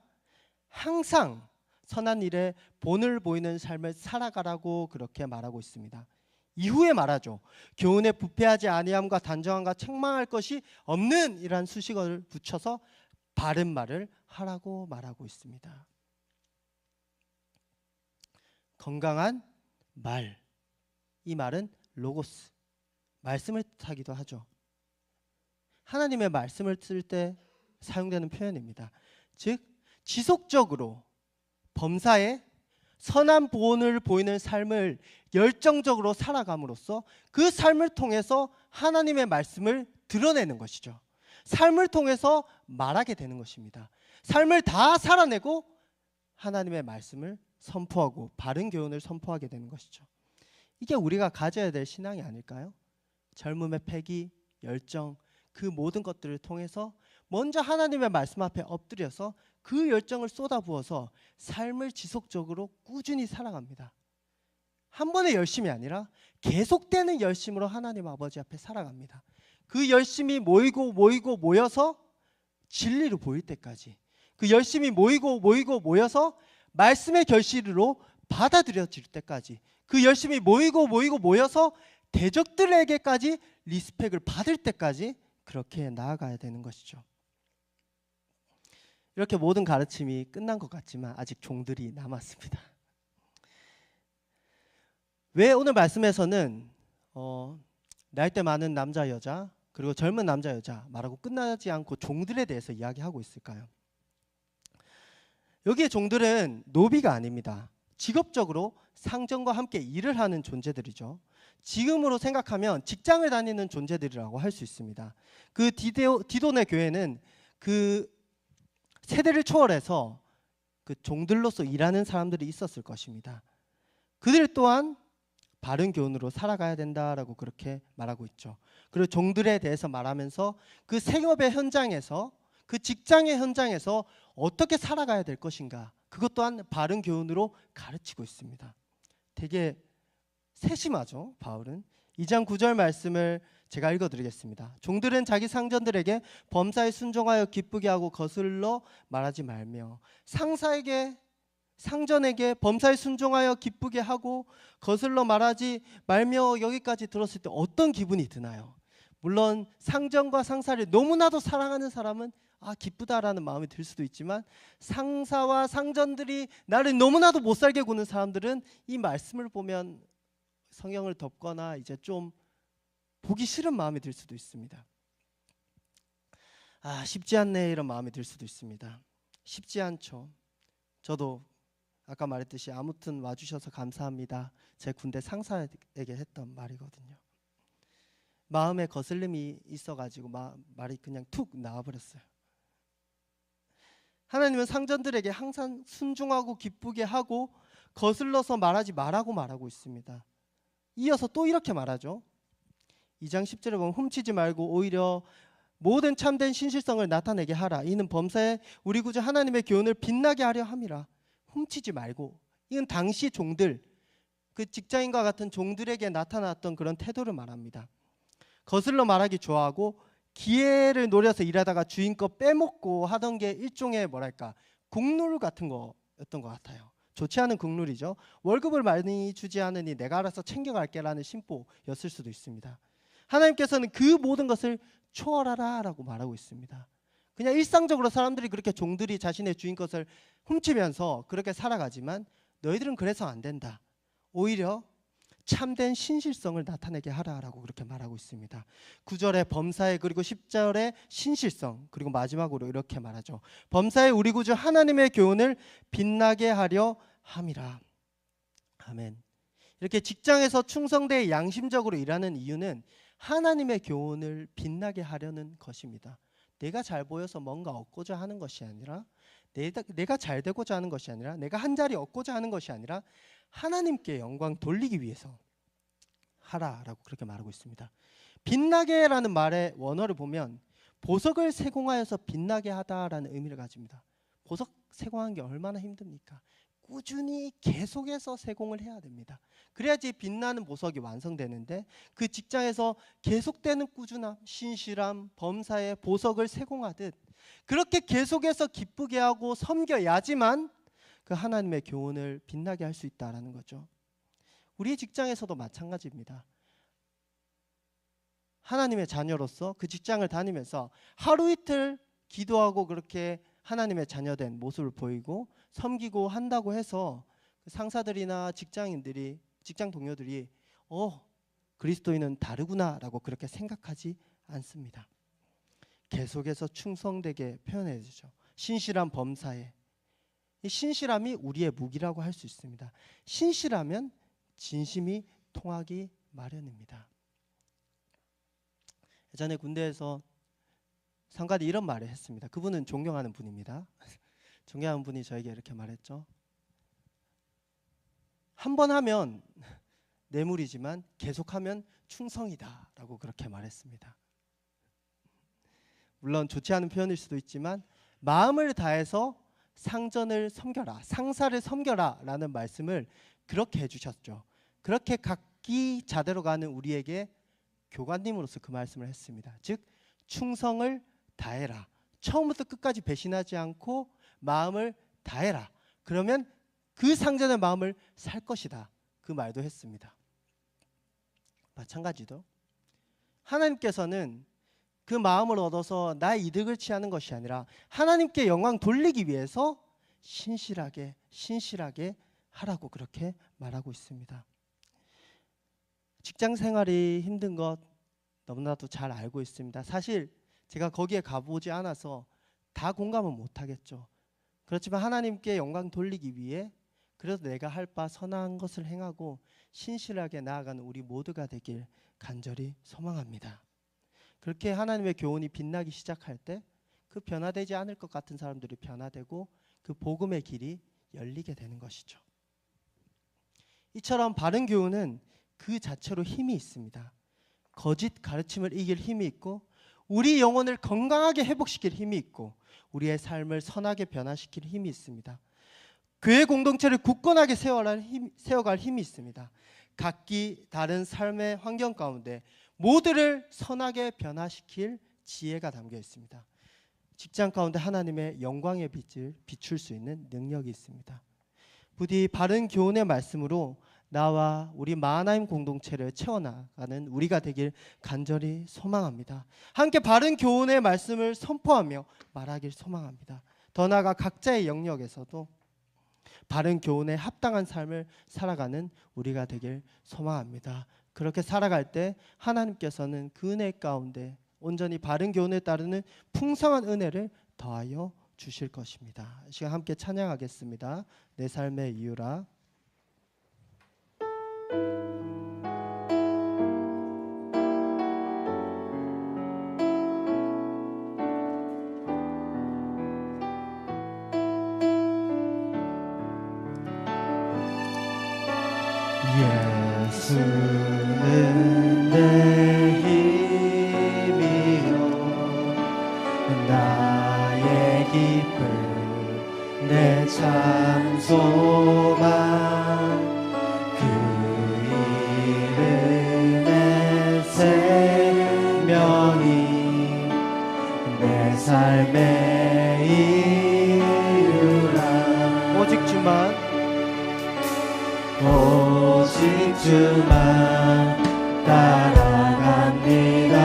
항상 선한 일에 본을 보이는 삶을 살아가라고 그렇게 말하고 있습니다. 이후에 말하죠. 교훈에 부패하지 아니함과 단정함과 책망할 것이 없는 이란 수식어를 붙여서 바른 말을 하라고 말하고 있습니다. 건강한 말, 이 말은 로고스, 말씀을 뜻하기도 하죠. 하나님의 말씀을 쓸 때 사용되는 표현입니다. 즉 지속적으로 범사에 선한 본을 보이는 삶을 열정적으로 살아감으로써 그 삶을 통해서 하나님의 말씀을 드러내는 것이죠. 삶을 통해서 말하게 되는 것입니다. 삶을 다 살아내고 하나님의 말씀을 선포하고 바른 교훈을 선포하게 되는 것이죠. 이게 우리가 가져야 될 신앙이 아닐까요? 젊음의 패기, 열정, 그 모든 것들을 통해서 먼저 하나님의 말씀 앞에 엎드려서 그 열정을 쏟아부어서 삶을 지속적으로 꾸준히 살아갑니다. 한 번의 열심이 아니라 계속되는 열심으로 하나님 아버지 앞에 살아갑니다. 그 열심이 모여서 진리로 보일 때까지, 그 열심이 모여서 말씀의 결실로 받아들여질 때까지, 그 열심이 모여서 대적들에게까지 리스펙을 받을 때까지 그렇게 나아가야 되는 것이죠. 이렇게 모든 가르침이 끝난 것 같지만 아직 종들이 남았습니다. 왜 오늘 말씀에서는 나이대 많은 남자 여자 그리고 젊은 남자 여자 말하고 끝나지 않고 종들에 대해서 이야기하고 있을까요? 여기에 종들은 노비가 아닙니다. 직업적으로 상전과 함께 일을 하는 존재들이죠. 지금으로 생각하면 직장을 다니는 존재들이라고 할 수 있습니다. 그 디도네 교회는 그 세대를 초월해서 그 종들로서 일하는 사람들이 있었을 것입니다. 그들 또한 바른 교훈으로 살아가야 된다라고 그렇게 말하고 있죠. 그리고 종들에 대해서 말하면서 그 생업의 현장에서, 그 직장의 현장에서 어떻게 살아가야 될 것인가, 그것 또한 바른 교훈으로 가르치고 있습니다. 되게 세심하죠, 바울은. 2장 9절 말씀을 제가 읽어드리겠습니다. 종들은 자기 상전들에게 범사에 순종하여 기쁘게 하고 거슬러 말하지 말며. 상전에게 범사에 순종하여 기쁘게 하고 거슬러 말하지 말며 여기까지 들었을 때 어떤 기분이 드나요? 물론 상전과 상사를 너무나도 사랑하는 사람은 기쁘다라는 마음이 들 수도 있지만, 상사와 상전들이 나를 너무나도 못살게 구는 사람들은 이 말씀을 보면 성경을 덮거나 이제 좀 보기 싫은 마음이 들 수도 있습니다. 쉽지 않네 이런 마음이 들 수도 있습니다. 쉽지 않죠. 저도 아까 말했듯이 아무튼 와주셔서 감사합니다, 제 군대 상사에게 했던 말이거든요. 마음에 거슬림이 있어가지고 말이 그냥 툭 나와버렸어요. 하나님은 상전들에게 항상 순종하고 기쁘게 하고 거슬러서 말하지 말라고 있습니다. 이어서 또 이렇게 말하죠. 2장 10절에 보면 훔치지 말고 오히려 모든 참된 신실성을 나타내게 하라. 이는 범사에 우리 구주 하나님의 교훈을 빛나게 하려 함이라. 훔치지 말고. 이건 당시 종들, 그 직장인과 같은 종들에게 나타났던 그런 태도를 말합니다. 거슬러 말하기 좋아하고 기회를 노려서 일하다가 주인 거 빼먹고 하던 게 일종의 뭐랄까 국룰 같은 거였던 것 같아요. 좋지 않은 국룰이죠. 월급을 많이 주지 않으니 내가 알아서 챙겨갈게라는 심보였을 수도 있습니다. 하나님께서는 그 모든 것을 초월하라라고 말하고 있습니다. 그냥 일상적으로 사람들이 그렇게 종들이 자신의 주인 것을 훔치면서 그렇게 살아가지만 너희들은 그래서 안 된다. 오히려 참된 신실성을 나타내게 하라라고 그렇게 말하고 있습니다. 9절에 범사에, 그리고 10절에 신실성, 그리고 마지막으로 이렇게 말하죠. 범사에 우리 구주 하나님의 교훈을 빛나게 하려 함이라. 아멘. 이렇게 직장에서 충성되게 양심적으로 일하는 이유는 하나님의 교훈을 빛나게 하려는 것입니다. 내가 잘 보여서 뭔가 얻고자 하는 것이 아니라, 내가 잘 되고자 하는 것이 아니라, 내가 한 자리 얻고자 하는 것이 아니라 하나님께 영광 돌리기 위해서 하라라고 그렇게 말하고 있습니다. 빛나게라는 말의 원어를 보면 보석을 세공하여서 빛나게 하다라는 의미를 가집니다. 보석 세공하는 게 얼마나 힘듭니까? 꾸준히 계속해서 세공을 해야 됩니다. 그래야지 빛나는 보석이 완성되는데, 그 직장에서 계속되는 꾸준함, 신실함, 범사에 보석을 세공하듯 그렇게 계속해서 기쁘게 하고 섬겨야지만 그 하나님의 교훈을 빛나게 할 수 있다라는 거죠. 우리 직장에서도 마찬가지입니다. 하나님의 자녀로서 그 직장을 다니면서 하루 이틀 기도하고 그렇게 하나님의 자녀된 모습을 보이고 섬기고 한다고 해서 상사들이나 직장인들이, 직장 동료들이 그리스도인은 다르구나라고 그렇게 생각하지 않습니다. 계속해서 충성되게 표현해 주죠. 신실한 범사에. 이 신실함이 우리의 무기라고 할 수 있습니다. 신실하면 진심이 통하기 마련입니다. 예전에 군대에서 상관이 이런 말을 했습니다. 그분은 존경하는 분입니다. 존경하는 분이 저에게 이렇게 말했죠. 한 번 하면 뇌물이지만 계속하면 충성이다 라고 그렇게 말했습니다. 물론 좋지 않은 표현일 수도 있지만 마음을 다해서 상전을 섬겨라, 상사를 섬겨라 라는 말씀을 그렇게 해주셨죠. 그렇게 각기 자대로 가는 우리에게 교관님으로서 그 말씀을 했습니다. 즉 충성을 다해라. 처음부터 끝까지 배신하지 않고 마음을 다해라. 그러면 그 상전의 마음을 살 것이다. 그 말도 했습니다. 마찬가지로 하나님께서는 그 마음을 얻어서 나의 이득을 취하는 것이 아니라 하나님께 영광 돌리기 위해서 신실하게 하라고 그렇게 말하고 있습니다. 직장 생활이 힘든 것 너무나도 잘 알고 있습니다. 사실 제가 거기에 가보지 않아서 다 공감은 못하겠죠. 그렇지만 하나님께 영광 돌리기 위해 그래도 내가 할 바 선한 것을 행하고 신실하게 나아가는 우리 모두가 되길 간절히 소망합니다. 그렇게 하나님의 교훈이 빛나기 시작할 때 그 변화되지 않을 것 같은 사람들이 변화되고 그 복음의 길이 열리게 되는 것이죠. 이처럼 바른 교훈은 그 자체로 힘이 있습니다. 거짓 가르침을 이길 힘이 있고 우리 영혼을 건강하게 회복시킬 힘이 있고 우리의 삶을 선하게 변화시킬 힘이 있습니다. 교회 공동체를 굳건하게 세워갈 힘이 있습니다. 각기 다른 삶의 환경 가운데 모두를 선하게 변화시킬 지혜가 담겨 있습니다. 직장 가운데 하나님의 영광의 빛을 비출 수 있는 능력이 있습니다. 부디 바른 교훈의 말씀으로 나와 우리 마하나임 공동체를 채워나가는 우리가 되길 간절히 소망합니다. 함께 바른 교훈의 말씀을 선포하며 말하길 소망합니다. 더 나아가 각자의 영역에서도 바른 교훈에 합당한 삶을 살아가는 우리가 되길 소망합니다. 그렇게 살아갈 때 하나님께서는 그 은혜 가운데 온전히 바른 교훈에 따르는 풍성한 은혜를 더하여 주실 것입니다. 이 시간 함께 찬양하겠습니다. 내 삶의 이유라. 예수는 내 힘이요 나의 기쁨 내 참 소망 삶의 이유라. 오직 주만, 오직 주만 따라갑니다.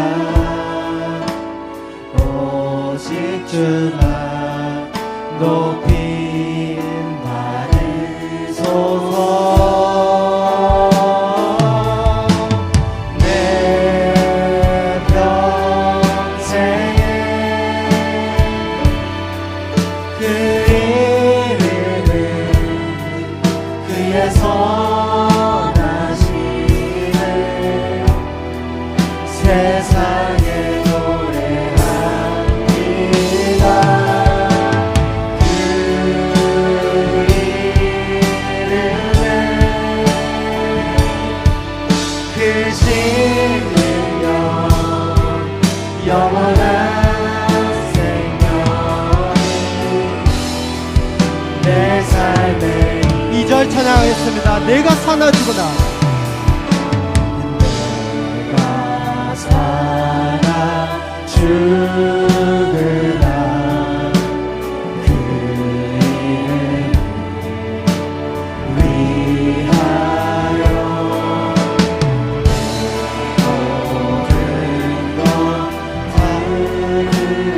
오직 주만 높임 받으소서. 내 평생에 그 이름을 그의 선하심을 세상에 노래합니다. 그 이름은 그 신능력 영원한 생명이 내 삶에 2절 찬양하겠습니다. 내가 사나 죽으나 내가 살아 죽으나 그 이름 위하여 모든 것 다르니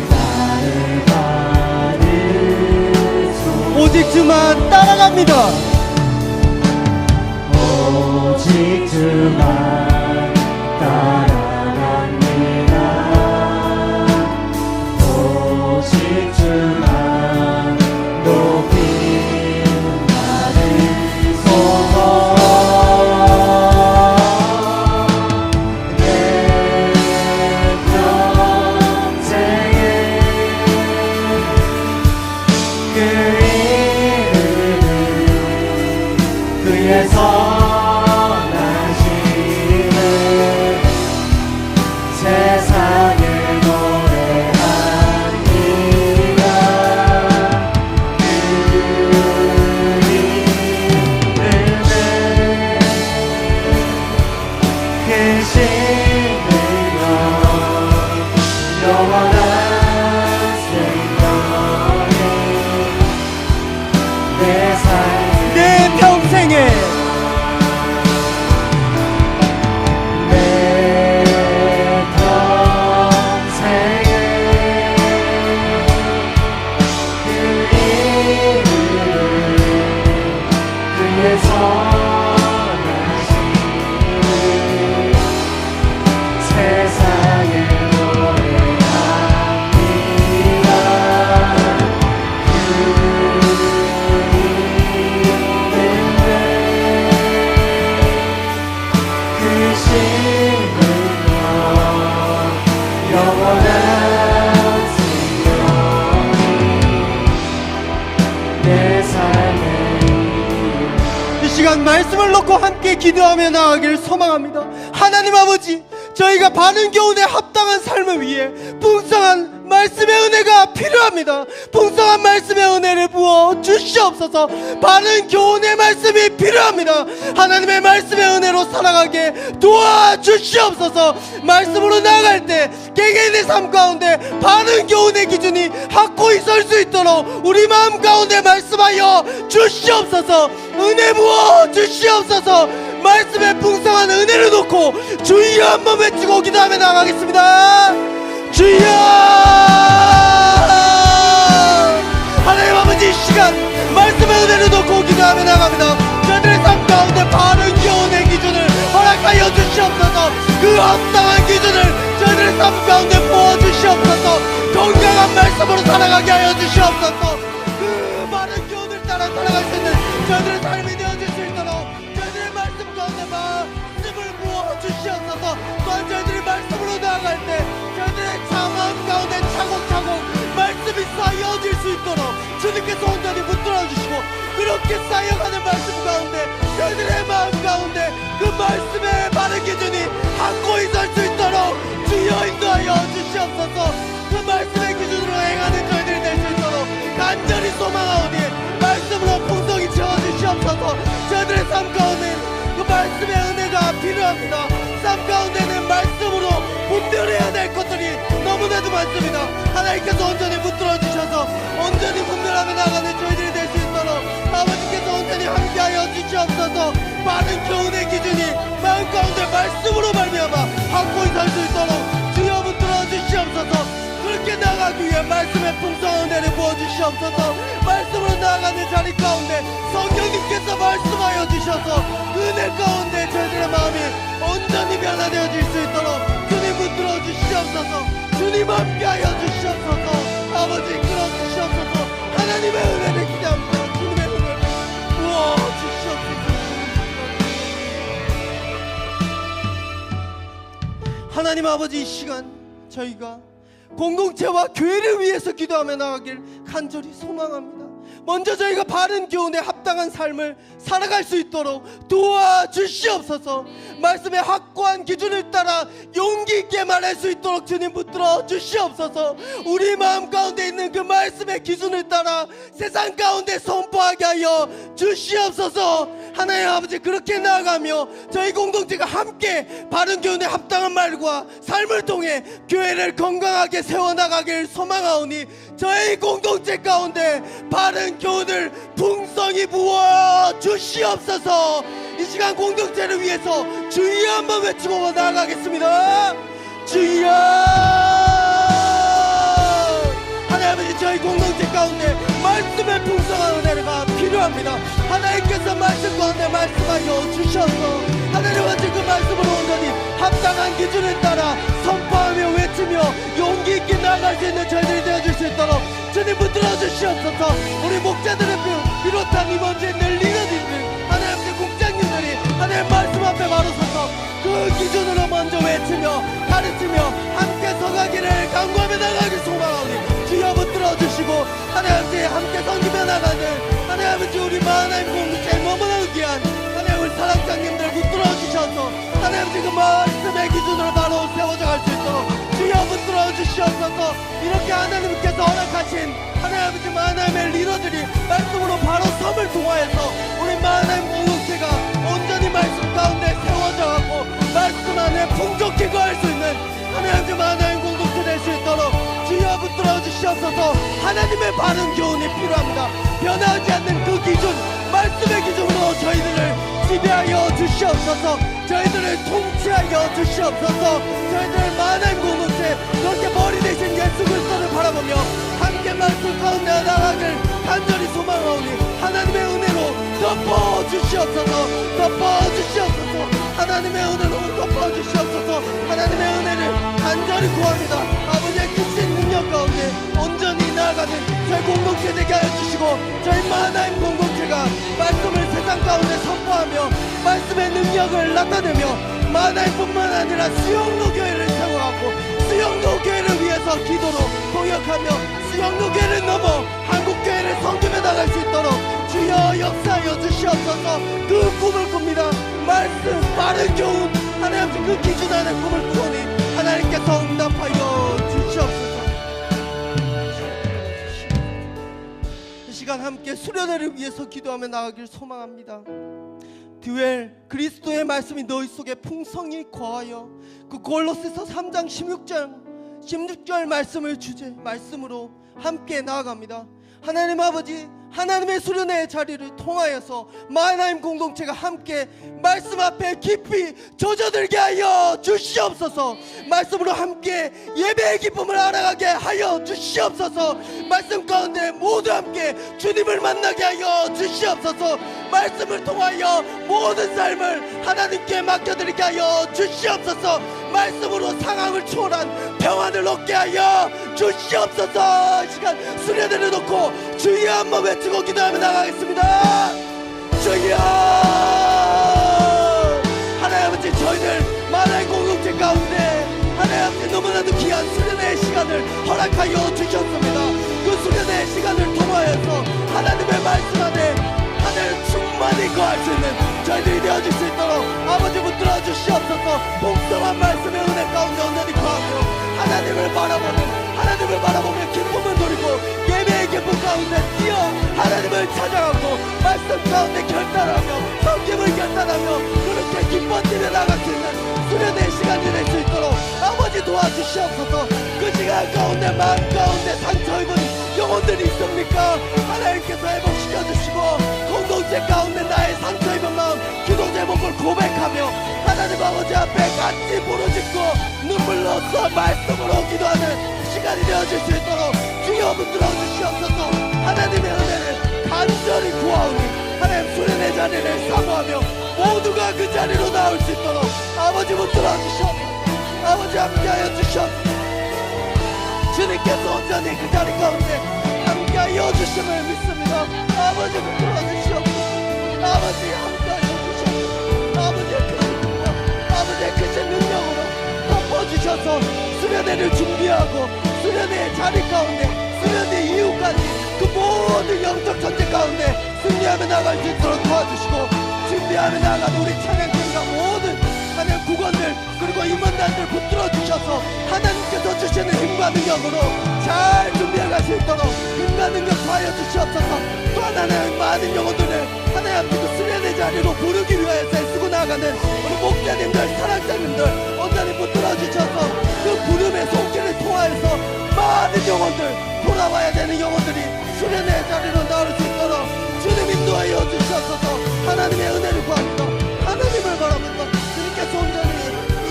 나를 받으소서. 오직 주만 따라갑니다. 오직 주만 따라갑니다. 오직 주만 높임 받으소서. 내 평생에 그 이름을 그의 선하심을 세상에 노래합니다. 그 이름은 그 신능력 영원한 생명이 내 삶 내 평생에 내 평생에 그 이름을 그의 선하심을 세상에 노래합니다. 그 이름은 그 신능력 영원한 생명이 내 삶에 이 시간 말씀을 놓고 함께 기도하며 나아가기를 소망합니다. 하나님 아버지, 저희가 바른 교훈에 합당한 삶을 위해 풍성한 말씀의 은혜가 필요합니다. 풍성한 말씀의 은혜를 부어 주시옵소서. 바른 교훈의 말씀이 필요합니다. 하나님의 말씀의 은혜로 살아가게 도와주시옵소서. 말씀으로 나아갈 때 개개인의 삶 가운데 바른 교훈의 기준이 확고히 설 수 있도록 우리 마음 가운데 말씀하여 주시옵소서. 은혜 부어 주시옵소서. 말씀의 풍성한 은혜를 놓고 주여 한번 외치고 기도하며 나가겠습니다. 주여! 하나님 아버지, 이 시간 말씀의 은혜를 놓고 기도하며 나갑니다. 저들의 삶 가운데 바른 교훈의 기준을 허락하여 주시옵소서. 그 합당한 기준을 저들의 삶 가운데 부어주시옵소서. 건강한 말씀으로 살아가게 하여 주시옵소서. 그 바른 교훈을 따라 살아갈 수 있는 저들의 삶이 되어질 수 있도록 저들의 말씀 가운데 말씀을 부어주시옵소서. 또한 저희들이 말씀으로 나아갈 때 저희들의 마음 가운데 차곡차곡 말씀이 쌓여질 수 있도록 주님께서 온전히 붙들어 주시고, 그렇게 쌓여가는 말씀 가운데 저희들의 마음 가운데 그 말씀의 바른 기준이 확고히 설 수 있도록 주여 인도하여 주시옵소서. 그 말씀의 기준으로 행하는 저희들이 될 수 있도록 간절히 소망하오니 말씀으로 풍성히 채워주시옵소서. 저희들의 삶 가운데 그 말씀의 은혜가 필요합니다. 삶 가운데는 말씀으로 분별해야 될 것들이 너무 너무나도 많습니다. 하나님께서 온전히 붙들어 주셔서 온전히 분별하며 나가는 저희들이 될 수 있도록 아버지께서 온전히 함께하여 주시옵소서. 많은 교훈의 기준이 마음 가운데 말씀으로 말미암아 확고히 설 수 있도록 주여 붙들어 주시옵소서. 그렇게 나가기 위해 말씀의 풍성한 은혜를 부어주시옵소서. 말씀으로 나아가는 자리 가운데 성령님께서 말씀하여 주셔서 은혜 가운데 저희들의 마음이 온전히 변화되어질 수 있도록 주님 붙들어 주시옵소서. 주님 함께하여 주시옵소서. 아버지 이끌어 주시옵소서. 하나님의 은혜를 기대합니다. 주님의 은혜를 부어 주시옵소서. 하나님 아버지, 이 시간 저희가 공동체와 교회를 위해서 기도하며 나가길 간절히 소망합니다. 먼저 저희가 바른 교훈에 합당한 삶을 살아갈 수 있도록 도와주시옵소서. 말씀의 확고한 기준을 따라 용기 있게 말할 수 있도록 주님 붙들어 주시옵소서. 우리 마음 가운데 있는 그 말씀의 기준을 따라 세상 가운데 선포하게 하여 주시옵소서. 하나님 아버지, 그렇게 나아가며 저희 공동체가 함께 바른 교훈에 합당한 말과 삶을 통해 교회를 건강하게 세워나가길 소망하오니 저희 공동체 가운데 바른 교훈을 풍성히 부어 주시옵소서. 이 시간 공동체를 위해서 주여 한번 외치고 나아가겠습니다. 주여. 하나님 아버지, 저희 공동체 가운데 말씀의 풍성한 은혜가 필요합니다. 하나님께서 말씀 가운데 말씀하여 주셔서 하나님 아버지, 그 말씀으로 온전히 합당한 기준을 따라 선포하며 외치며 용기 있게 나아갈 수 있는 저희들이 되어줄 수 있도록 주님 붙들어 주시옵소서. 우리 목자들을 비롯한 임원진 리더님들, 하나님 아버지 국장님들이 하나님 말씀 앞에 바로 서서 그 기준으로 먼저 외치며 가르치며 함께 서가기를 간구하며 나가길 소망하오니 주여 붙들어 주시고 하나님 아버지 함께 섬기며 나가는 하나님 아버지 우리 하나님 공동체 너무나 귀한 하나님 우리 사랑장님들 붙들어 주셔서 하나님 아버지 그 말씀의 기준으로 바로 세워져 갈 수 있도록 주여 붙들어 주시옵소서. 이렇게 하나님께서 허락하신 하나님 아버지 하나님의 리더들이 말씀으로 바로 섬을 통하여서 우리 하나님 공동체가 온전히 말씀 가운데 세워져 가고 말씀 안에 풍족히 거할 수 있는 하나님 하나님 공동체 될 수 있도록 주여 붙들어 주시옵소서. 하나님의 바른 교훈이 필요합니다. 변하지 않는 그 기준, 말씀의 기준으로 저희들을 지배하여 주시옵소서. 저희들을 통치하여 주시옵소서. 저희들 하나님 공동체 그렇게 머리 대신 예수 그리스도를 바라보며 함께 말씀 가운데 나아가길 간절히 소망하오니 하나님의 은혜로 덮어 주시옵소서. 덮어 주시옵소서. 하나님의 은혜로 덮어 주시옵소서. 하나님의 은혜를 간절히 구합니다. 아버지의 크신 능력 가운데 온전히 나아가는 저희 공동체 되게 하여 주시고 저희 하나님 공동체가 말씀을 세상 가운데 선포하며 말씀의 능력을 나타내며 하나님뿐만 아니라 수영로 교회를 세워가고 수영로 교회를 위해서 기도로 동역하며 수영로 교회를 넘어 한국 교회를 섬기며 나갈 수 있도록 주여 역사하여 주시옵소서. 그 꿈을 꿉니다. 말씀 바른 교훈 하나님 그 기준 안에 꿈을 꾸오니 하나님께서 응답하여 주시옵소서. 이 시간 함께 수련회를 위해서 기도하며 나가길 소망합니다. 듀엘 그리스도의 말씀이 너희 속에 풍성히 거하여 그 골로새서 3장 16절 말씀을 주제 말씀으로 함께 나아갑니다. 하나님 아버지 하나님의 수련회의 자리를 통하여서 하나님 공동체가 함께 말씀 앞에 깊이 젖어들게 하여 주시옵소서. 말씀으로 함께 예배의 기쁨을 알아가게 하여 주시옵소서. 말씀 가운데 모두 함께 주님을 만나게 하여 주시옵소서. 말씀을 통하여 모든 삶을 하나님께 맡겨드리게 하여 주시옵소서. 말씀으로 상황을 초월한 평안을 얻게 하여 주시옵소서. 이 시간 수련회를 놓고 주여 한번 외치고 기도하며 나가겠습니다. 주여. 하나님 아버지 저희들 만화의 공동체 가운데 하나님 아버지 너무나도 귀한 수련회의 시간을 허락하여 주셨습니다. 그 수련회의 시간을 통하여서 하나님의 말씀 안에 하나님 충만히 거할 수 있는 저희들이 되어질 수 있도록 아버지 붙들어 주시옵소서. 복성한 말씀의 은혜 가운데 온전히 거하며 하나님을 바라보며 기쁨을 누리고 예배의 기쁨 가운데 뛰어 하나님을 찾아가고 말씀 가운데 결단하며 성김을 결단하며 그렇게 기뻐지며 나갈 수 있는 수련의 시간이 될 수 있도록 아버지 도와주시옵소서. 그 시간 고난 가운데 마음 가운데 상처 입은 영혼들이 있습니까? 하나님께서 회복시켜 주시고 공동체 가운데 나의 상처 입은 마음 기도 제목을 고백하며 하나님 아버지 앞에 같이 부르짖고 눈물로써 말씀으로 기도하는 시간이 되어질 수 있도록 주여 붙들어 주시옵소서. 하나님의 은혜를 간절히 구하오니 하나님 수련의 자리를 사모하며 모두가 그 자리로 나올 수 있도록 아버지 붙들어 주시옵소서. 아버지 함께하여 주시옵소서. 주님께서 온전히 그 자리 가운데 함께하여 주심을 믿습니다. 아버지 붙들어 주시옵소서. 아버지 함께하여 주시옵소서. 아버지의 크신 분과 아버지의 크신 능력으로 덮어주셔서 수련회를 준비하고 수련회의 자리 가운데 수련회 이후까지 그 모든 영적 전쟁 가운데 승리하며 나갈 수 있도록 도와주시고 준비하며 나가는 우리 찬양팀과 모든 하나님 국원들 그리고 임원단들 붙들어 주셔서 하나님께서 주시는 힘과 능력으로 잘 준비해 갈 수 있도록 힘과 능력 더하여 주시옵소서. 또 하나는 많은 영혼들을 하나님 앞에 그 수련의 자리로 부르기 위해서 애쓰고 나가는 우리 목자님들 사랑자님들 온전히 붙들어 주셔서 그 부름의 손길을 통하여서 많은 영혼들 돌아와야 되는 영혼들이 수련의 자리로 나올 수 있도록 주님 인도하여 주시옵소서. 하나님의 은혜를 구합니다. 하나님을 바라봅니다. 주님께서 온전히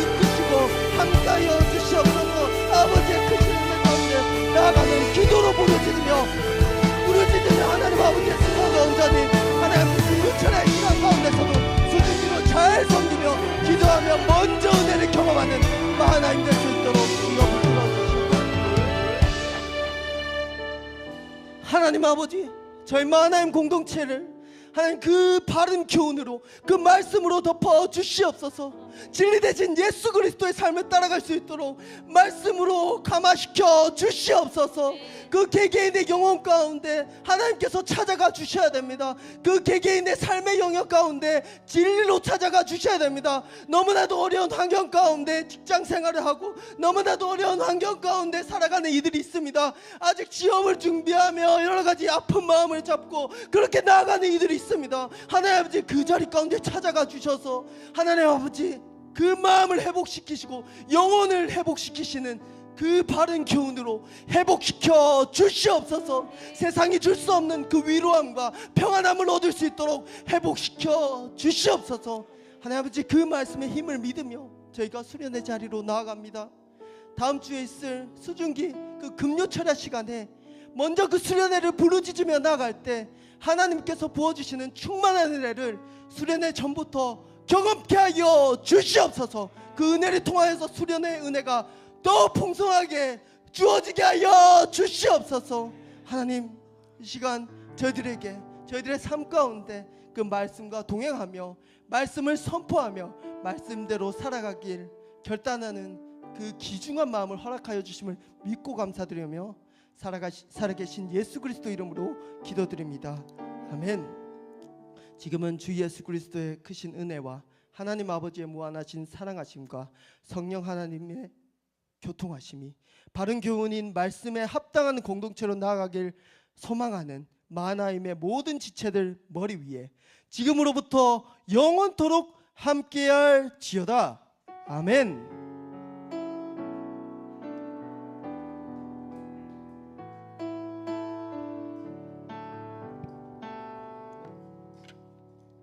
이끄시고 함께하여 주시옵소서. 아버지의 크신 은혜 가운데 나아가는 기도로 부르짖으며 하나님 아버지의 수고가 온전히 하나님 유천의 시간 가운데서도 수준기로 잘 섬기며 기도하며 먼저 은혜를 경험하는 하나님 될 수 있도록 주여 붙들어 주시옵소서. 하나님 아버지 저희 하나님 공동체를 하나님 그 바른 교훈으로 그 말씀으로 덮어 주시옵소서. 진리 대신 예수 그리스도의 삶을 따라갈 수 있도록 말씀으로 감화시켜 주시옵소서. 그 개개인의 영혼 가운데 하나님께서 찾아가 주셔야 됩니다. 그 개개인의 삶의 영역 가운데 진리로 찾아가 주셔야 됩니다. 너무나도 어려운 환경 가운데 직장 생활을 하고 너무나도 어려운 환경 가운데 살아가는 이들이 있습니다. 아직 취업을 준비하며 여러 가지 아픈 마음을 잡고 그렇게 나아가는 이들이 있습니다. 하나님 아버지 그 자리 가운데 찾아가 주셔서 하나님 아버지 그 마음을 회복시키시고 영혼을 회복시키시는 그 바른 교훈으로 회복시켜 주시옵소서. 세상이 줄 수 없는 그 위로함과 평안함을 얻을 수 있도록 회복시켜 주시옵소서. 하나님 아버지 그 말씀의 힘을 믿으며 저희가 수련의 자리로 나아갑니다. 다음 주에 있을 수중기 그 금요철야 시간에 먼저 그 수련회를 부르짖으며 나아갈 때 하나님께서 부어주시는 충만한 은혜를 수련회 전부터 경험케 하여 주시옵소서. 그 은혜를 통하여서 수련의 은혜가 더 풍성하게 주어지게 하여 주시옵소서. 하나님 이 시간 저희들에게 저희들의 삶 가운데 그 말씀과 동행하며 말씀을 선포하며 말씀대로 살아가길 결단하는 그 귀중한 마음을 허락하여 주심을 믿고 감사드리며 살아계신 예수 그리스도 이름으로 기도드립니다. 아멘. 지금은 주 예수 그리스도의 크신 은혜와 하나님 아버지의 무한하신 사랑하심과 성령 하나님의 교통하심이 바른 교훈인 말씀에 합당한 공동체로 나아가길 소망하는 마하나임의 모든 지체들 머리 위에 지금으로부터 영원토록 함께할지어다. 아멘.